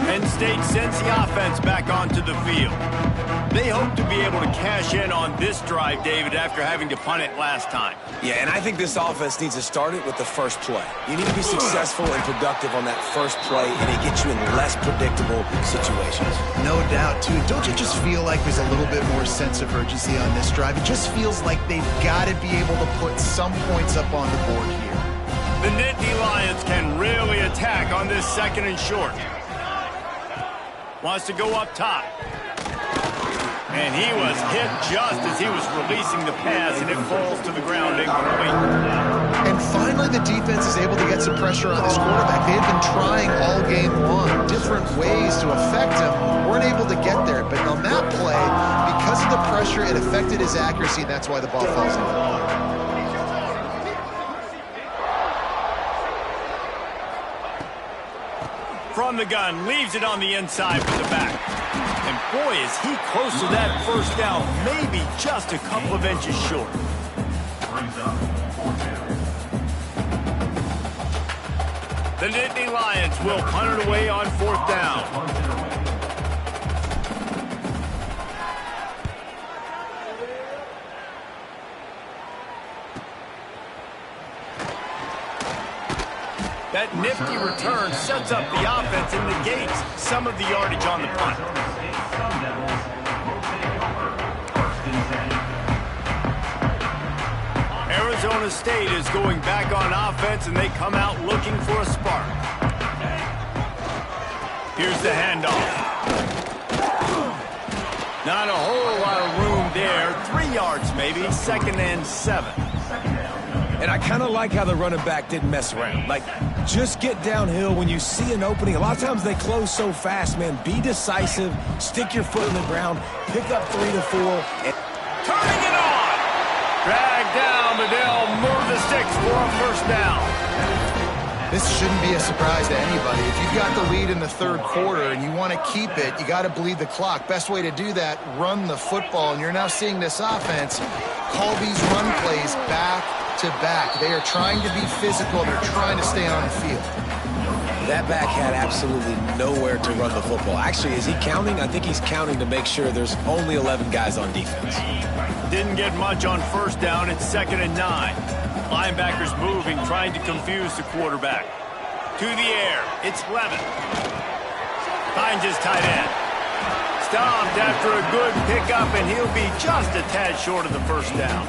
Penn State sends the offense back onto the field. They hope to be able to cash in on this drive, David, after having to punt it last time. Yeah, and I think this offense needs to start it with the first play. You need to be successful and productive on that first play, and it gets you in less predictable situations. No doubt, too. Don't you just feel like there's a little bit more sense of urgency on this drive? It just feels like they've got to be able to put some points up on the board here. The Nittany Lions can really attack on this second and short. Wants to go up top. And he was hit just as he was releasing the pass, and it falls to the ground incomplete. And finally, the defense is able to get some pressure on this quarterback. They had been trying all game long, different ways to affect him. Weren't able to get there. But on that play, because of the pressure, it affected his accuracy, and that's why the ball falls in. From the gun, leaves it on the inside with the back. And boy, is he close to that first down, maybe just a couple of inches short. The Nittany Lions will punt it away on fourth down. That nifty return sets up the offense and negates some of the yardage on the punt. Arizona State is going back on offense, and they come out looking for a spark. Here's the handoff. Not a whole lot of room there. 3 yards maybe, 2nd and 7. And I kind of like how the running back didn't mess around. Like, just get downhill when you see an opening. A lot of times they close so fast, man. Be decisive, stick your foot in the ground, pick up 3 to 4. And turning it on! Drag down, but they'll move the sticks for a first down. This shouldn't be a surprise to anybody. If you've got the lead in the third quarter and you want to keep it, you got to bleed the clock. Best way to do that, run the football. And you're now seeing this offense call these run plays back to back. They are trying to be physical. They're trying to stay on the field. That back had absolutely nowhere to run the football. Actually, is he counting? I think he's counting to make sure there's only 11 guys on defense. Didn't get much on first down. It's 2nd and 9. Linebackers moving, trying to confuse the quarterback. To the air. It's Levin. Finds his tight end. Stopped after a good pickup, and he'll be just a tad short of the first down.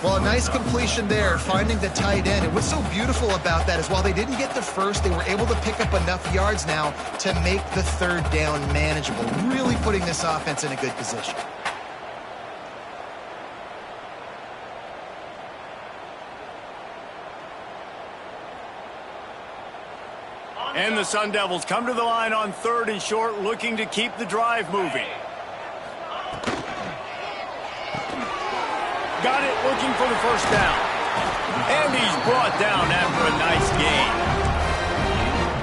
Well, a nice completion there, finding the tight end. And what's so beautiful about that is while they didn't get the first, they were able to pick up enough yards now to make the third down manageable, really putting this offense in a good position. And the Sun Devils come to the line on 3rd and short, looking to keep the drive moving. Got it, looking for the first down. And he's brought down after a nice gain.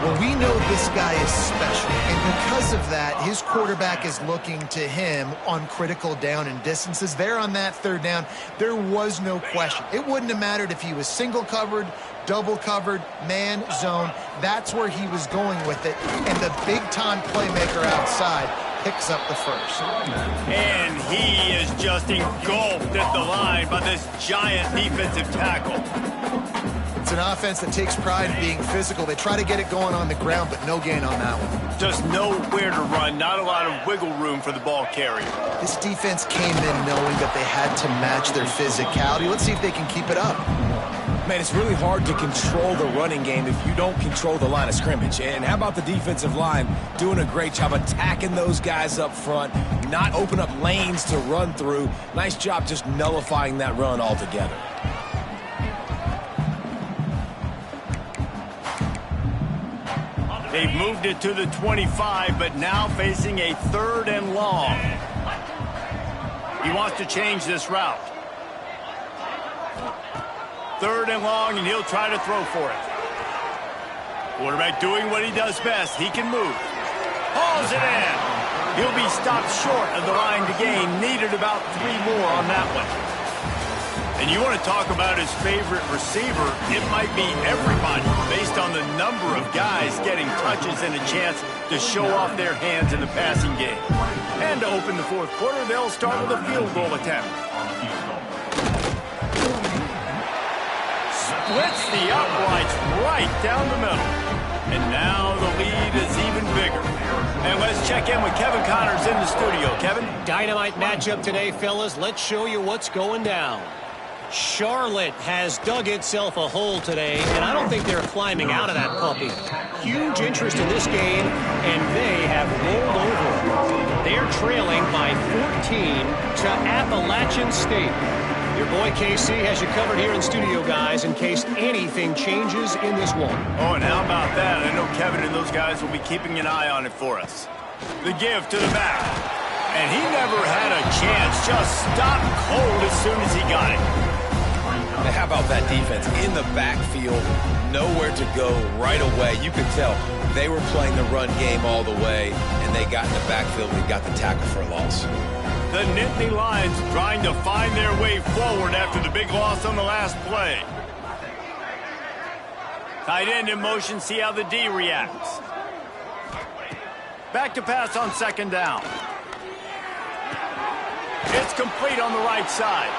Well, we know this guy is special, and because of that, his quarterback is looking to him on critical down and distances. There on that third down, there was no question. It wouldn't have mattered if he was single covered, double covered, man, zone. That's where he was going with it, and the big-time playmaker outside picks up the first. And he is just engulfed at the line by this giant defensive tackle. It's an offense that takes pride in being physical. They try to get it going on the ground, but no gain on that one. Just nowhere to run, not a lot of wiggle room for the ball carrier. This defense came in knowing that they had to match their physicality. Let's see if they can keep it up. Man, it's really hard to control the running game if you don't control the line of scrimmage. And how about the defensive line doing a great job attacking those guys up front, not open up lanes to run through. Nice job just nullifying that run altogether. They've moved it to the 25, but now facing a 3rd and long. He wants to change this route. 3rd and long, and he'll try to throw for it. Quarterback doing what he does best. He can move. Hauls it in. He'll be stopped short of the line to gain. Needed about 3 more on that one. And you want to talk about his favorite receiver, it might be everybody based on the number of guys getting touches and a chance to show off their hands in the passing game. And to open the 4th quarter, they'll start with a field goal attempt. Splits the uprights right down the middle. And now the lead is even bigger. And let's check in with Kevin Connors in the studio. Kevin? Dynamite matchup today, fellas. Let's show you what's going down. Charlotte has dug itself a hole today, and I don't think they're climbing out of that puppy. Huge interest in this game, and they have rolled over. They're trailing by 14 to Appalachian State. Your boy KC has you covered here in studio, guys, in case anything changes in this one. Oh, and how about that? I know Kevin and those guys will be keeping an eye on it for us. The give to the back. And he never had a chance. Just stopped cold as soon as he got it. How about that defense in the backfield, nowhere to go right away. You could tell they were playing the run game all the way, and they got in the backfield and got the tackle for a loss. The Nittany Lions trying to find their way forward after the big loss on the last play. Tight end in motion, see how the D reacts. Back to pass on 2nd down. It's complete on the right side.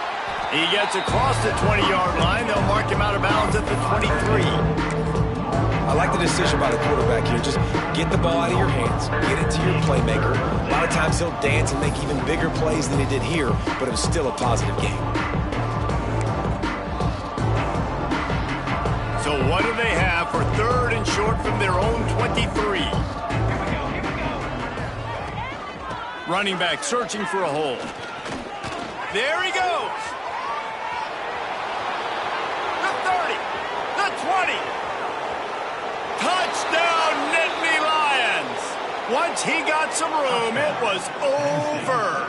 He gets across the 20-yard line. They'll mark him out of bounds at the 23. I like the decision by the quarterback here. Just get the ball out of your hands. Get it to your playmaker. A lot of times he'll dance and make even bigger plays than he did here, but it was still a positive game. So what do they have for 3rd and short from their own 23? Running back searching for a hole. There he goes. The 30. The 20. Touchdown, Nittany Lions. Once he got some room, it was over.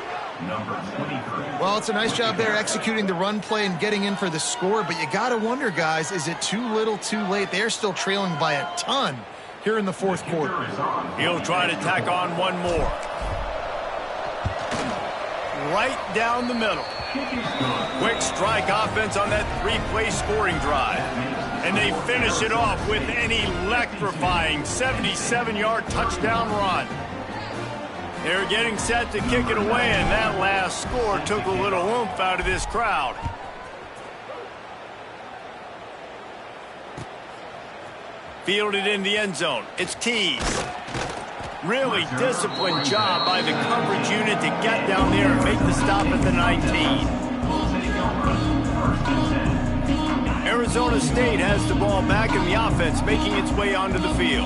Well, it's a nice job there executing the run play and getting in for the score, but you got to wonder, guys, is it too little too late? They're still trailing by a ton here in the 4th quarter. He'll try to tack on one more. Right down the middle. Quick strike offense on that 3-play scoring drive. And they finish it off with an electrifying 77-yard touchdown run. They're getting set to kick it away, and that last score took a little oomph out of this crowd. Fielded in the end zone. It's teased. Really disciplined job by the coverage unit to get down there and make the stop at the 19. Arizona State has the ball back in the offense, making its way onto the field.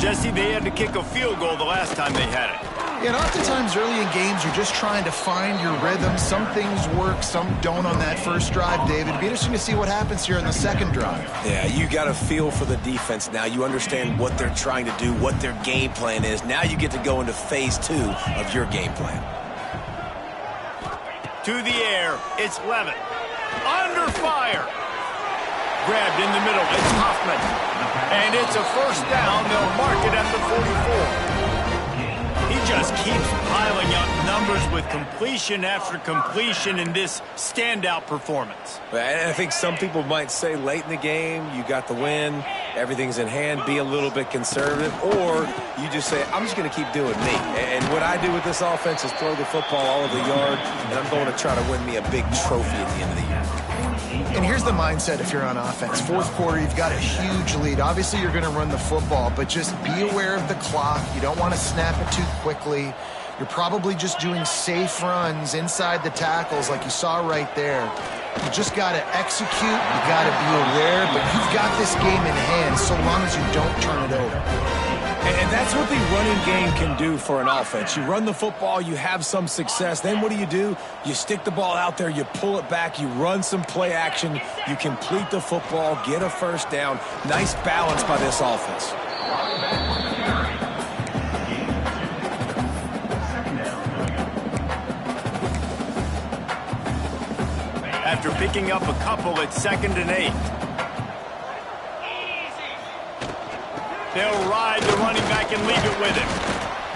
Jesse, they had to kick a field goal the last time they had it. Yeah, and oftentimes early in games, you're just trying to find your rhythm. Some things work, some don't on that first drive, David. It'd be interesting to see what happens here in the 2nd drive. Yeah, you got a feel for the defense now. You understand what they're trying to do, what their game plan is. Now you get to go into phase 2 of your game plan. To the air, it's Levitt. Under fire. Grabbed in the middle, it's Hoffman. And it's a 1st down. They'll mark it at the 44. He just keeps piling up numbers with completion after completion in this standout performance. And I think some people might say late in the game, you got the win, everything's in hand, be a little bit conservative, or you just say, I'm just going to keep doing me. And what I do with this offense is throw the football all over the yard, and I'm going to try to win me a big trophy at the end of the year. And here's the mindset if you're on offense. 4th quarter, you've got a huge lead. Obviously, you're going to run the football, but just be aware of the clock. You don't want to snap it too quickly. You're probably just doing safe runs inside the tackles like you saw right there. You just got to execute. You got to be aware, but you've got this game in hand so long as you don't turn it over. And that's what the running game can do for an offense. You run the football, you have some success. Then what do? You stick the ball out there, you pull it back, you run some play action, you complete the football, get a first down. Nice balance by this offense. After picking up a couple at 2nd and 8. They'll ride the running back and leave it with him.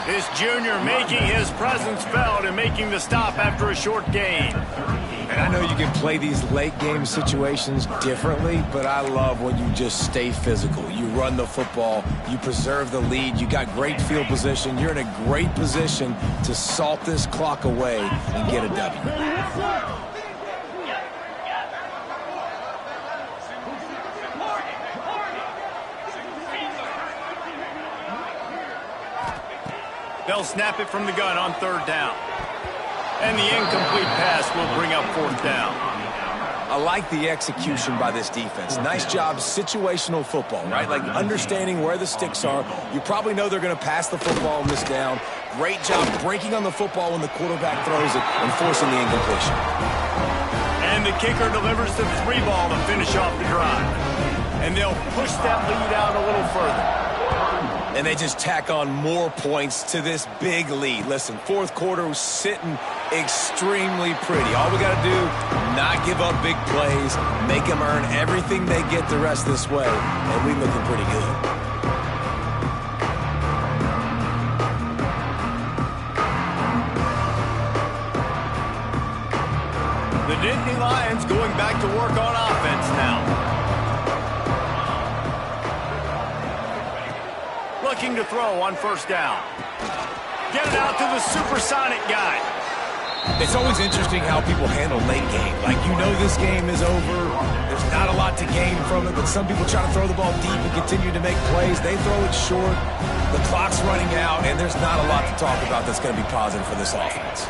This junior making his presence felt and making the stop after a short gain. And I know you can play these late game situations differently, but I love when you just stay physical. You run the football, you preserve the lead, you got great field position, you're in a great position to salt this clock away and get a W. They'll snap it from the gun on 3rd down. And the incomplete pass will bring up 4th down. I like the execution by this defense. Nice job, situational football, right? Like understanding where the sticks are. You probably know they're going to pass the football on this down. Great job breaking on the football when the quarterback throws it and forcing the incompletion. And the kicker delivers the 3 ball to finish off the drive. And they'll push that lead out a little further. And they just tack on more points to this big lead. Listen, 4th quarter was sitting extremely pretty. All we got to do, not give up big plays, make them earn everything they get the rest this way, and we looking pretty good. The Nittany Lions going back to work on offense now. Looking to throw on 1st down. Get it out to the supersonic guy. It's always interesting how people handle late game. Like, you know this game is over. There's not a lot to gain from it, but some people try to throw the ball deep and continue to make plays. They throw it short. The clock's running out, and there's not a lot to talk about that's going to be positive for this offense.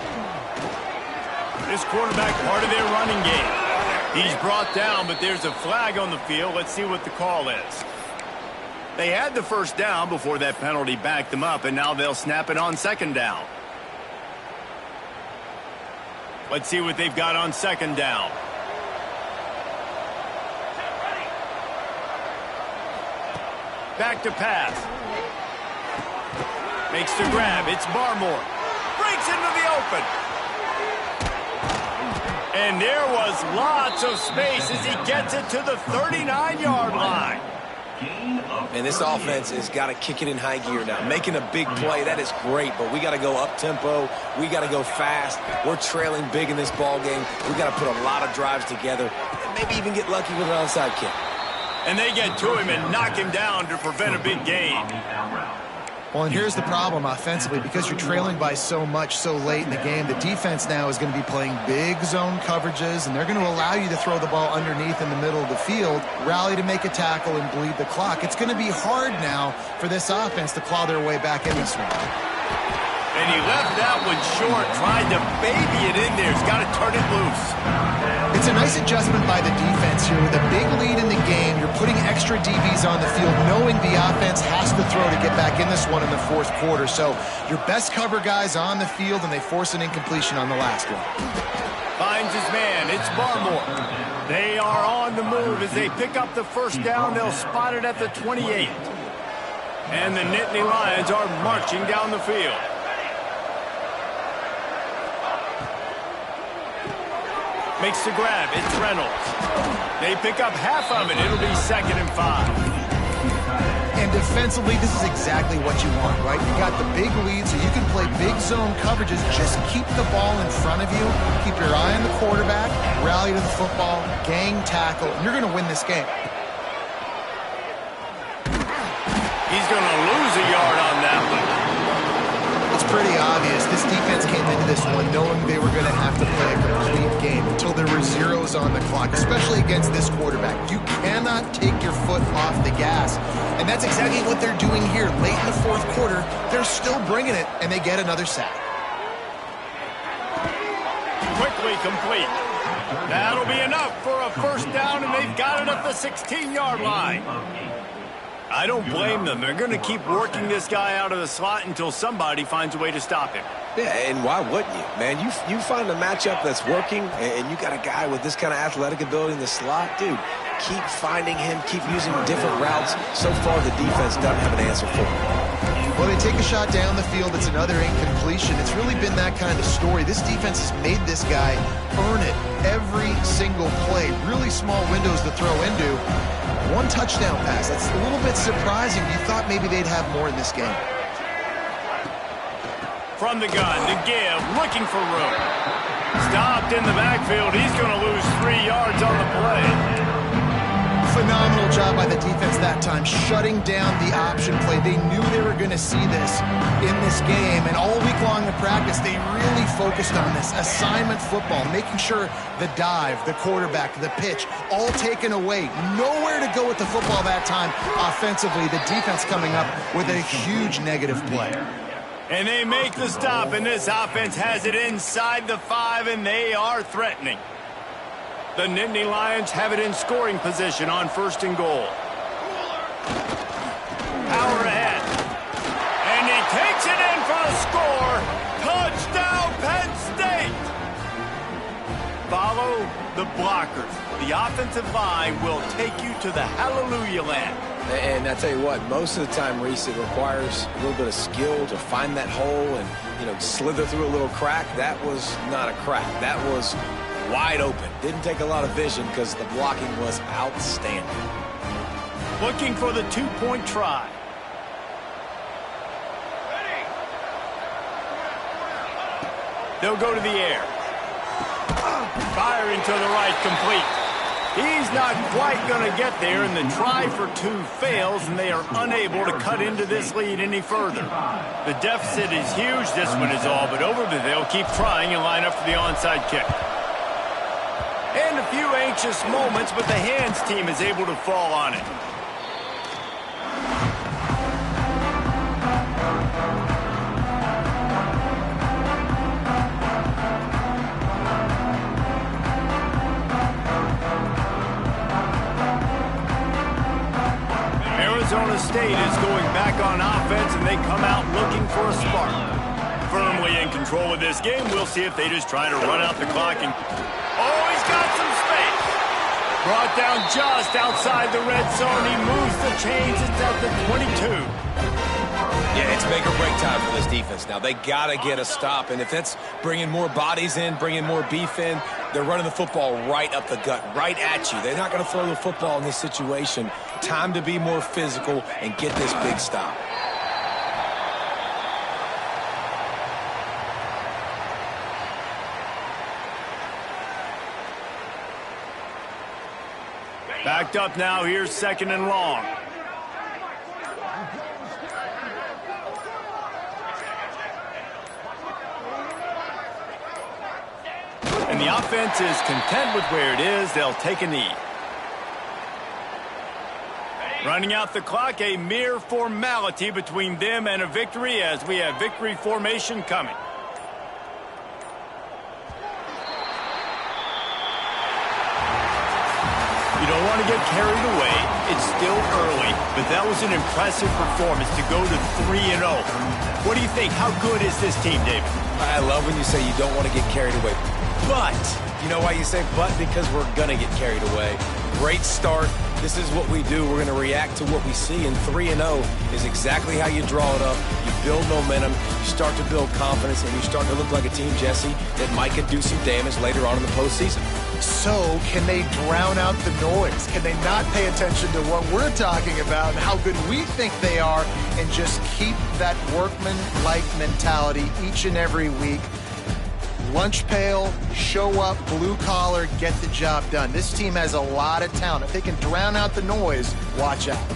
This quarterback part of their running game. He's brought down, but there's a flag on the field. Let's see what the call is. They had the 1st down before that penalty backed them up, and now they'll snap it on 2nd down. Let's see what they've got on 2nd down. Back to pass. Makes the grab. It's Barmore. Breaks into the open. And there was lots of space as he gets it to the 39-yard line. And this offense has got to kick it in high gear now. Making a big play, that is great, but we got to go up-tempo. We got to go fast. We're trailing big in this ball game. We got to put a lot of drives together and maybe even get lucky with an onside kick. And they get to him and knock him down to prevent a big gain. Well, and here's the problem offensively. Because you're trailing by so much so late in the game, the defense now is going to be playing big zone coverages, and they're going to allow you to throw the ball underneath in the middle of the field, rally to make a tackle, and bleed the clock. It's going to be hard now for this offense to claw their way back in this one. And he left that one short, tried to baby it in there. He's got to turn it loose. It's a nice adjustment by the defense here. With a big lead in the game, you're putting extra DBs on the field, knowing the offense has to throw to get back in this one in the 4th quarter. So your best cover guys on the field, and they force an incompletion on the last one. Finds his man. It's Barmore. They are on the move as they pick up the 1st down. They'll spot it at the 28. And the Nittany Lions are marching down the field. Makes the grab. It's Reynolds. They pick up half of it. It'll be 2nd and 5. And defensively, this is exactly what you want, right? You got the big lead, so you can play big zone coverages. Just keep the ball in front of you. Keep your eye on the quarterback. Rally to the football. Gang tackle. And you're going to win this game. He's going to lose a yard on that one. It's pretty obvious. This defense came into this one knowing they were going to have to play a complete game until there were zeros on the clock, especially against this quarterback. You cannot take your foot off the gas. And that's exactly what they're doing here. Late in the 4th quarter, they're still bringing it, and they get another sack. Quickly complete. That'll be enough for a first down, and they've got it at the 16-yard line. I don't blame them. They're going to keep working this guy out of the slot until somebody finds a way to stop him. Yeah, and why wouldn't you, man? You find a matchup that's working, and you got a guy with this kind of athletic ability in the slot, dude. Keep finding him, keep using different routes. So far, the defense doesn't have an answer for him. Well, they take a shot down the field. It's another incompletion. It's really been that kind of story. This defense has made this guy earn it every single play. Really small windows to throw into. One touchdown pass. That's a little bit surprising. You thought maybe they'd have more in this game. From the gun, to give, looking for room. Stopped in the backfield. He's going to lose 3 yards on the play. Phenomenal job by the defense that time, shutting down the option play. They knew they were going to see this in this game, and all week long in practice, they really focused on this assignment football, making sure the dive, the quarterback, the pitch, all taken away. Nowhere to go with the football that time offensively. The defense coming up with a huge negative play. And they make the stop, and this offense has it inside the 5, and they are threatening. The Nittany Lions have it in scoring position on 1st and goal. Power ahead. And he takes it in for the score. Touchdown, Penn State! Follow the blockers. The offensive line will take you to the hallelujah land. And I tell you what, most of the time, Reese, it requires a little bit of skill to find that hole and, slither through a little crack. That was not a crack. That was wide open. Didn't take a lot of vision because the blocking was outstanding. Looking for the 2-point try. They'll go to the air. Firing to the right, complete. He's not quite going to get there, and the try for 2 fails, and they are unable to cut into this lead any further. The deficit is huge. This one is all but over, but they'll keep trying and line up for the onside kick. And a few anxious moments, but the hands team is able to fall on it. Arizona State is going back on offense, and they come out looking for a spark. Firmly in control of this game. We'll see if they just try to run out the clock. And oh, he's got some space. Brought down just outside the red zone. He moves the chains. It's at the 22. Yeah, it's make or break time for this defense now. They got to get a stop, and if that's bringing more bodies in, bringing more beef in, they're running the football right up the gut, right at you. They're not going to throw the football in this situation. Time to be more physical and get this big stop. Backed up now. Here's 2nd and long. And the offense is content with where it is. They'll take a knee. Running out the clock, a mere formality between them and a victory as we have victory formation coming. You don't want to get carried away. It's still early, but that was an impressive performance to go to 3-0. What do you think? How good is this team, David? I love when you say you don't want to get carried away. But, you know why you say but? Because we're going to get carried away. Great start. This is what we do. We're going to react to what we see, and 3-0 is exactly how you draw it up. You build momentum, you start to build confidence, and you start to look like a team, Jesse, that might could do some damage later on in the postseason. So, can they drown out the noise? Can they not pay attention to what we're talking about and how good we think they are and just keep that workman-like mentality each and every week? Lunch pail, show up, blue collar, get the job done. This team has a lot of talent. If they can drown out the noise, watch out.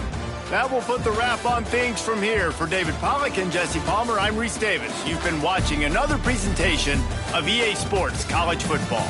That will put the wrap on things from here. For David Pollack and Jesse Palmer, I'm Reese Davis. You've been watching another presentation of EA Sports College Football.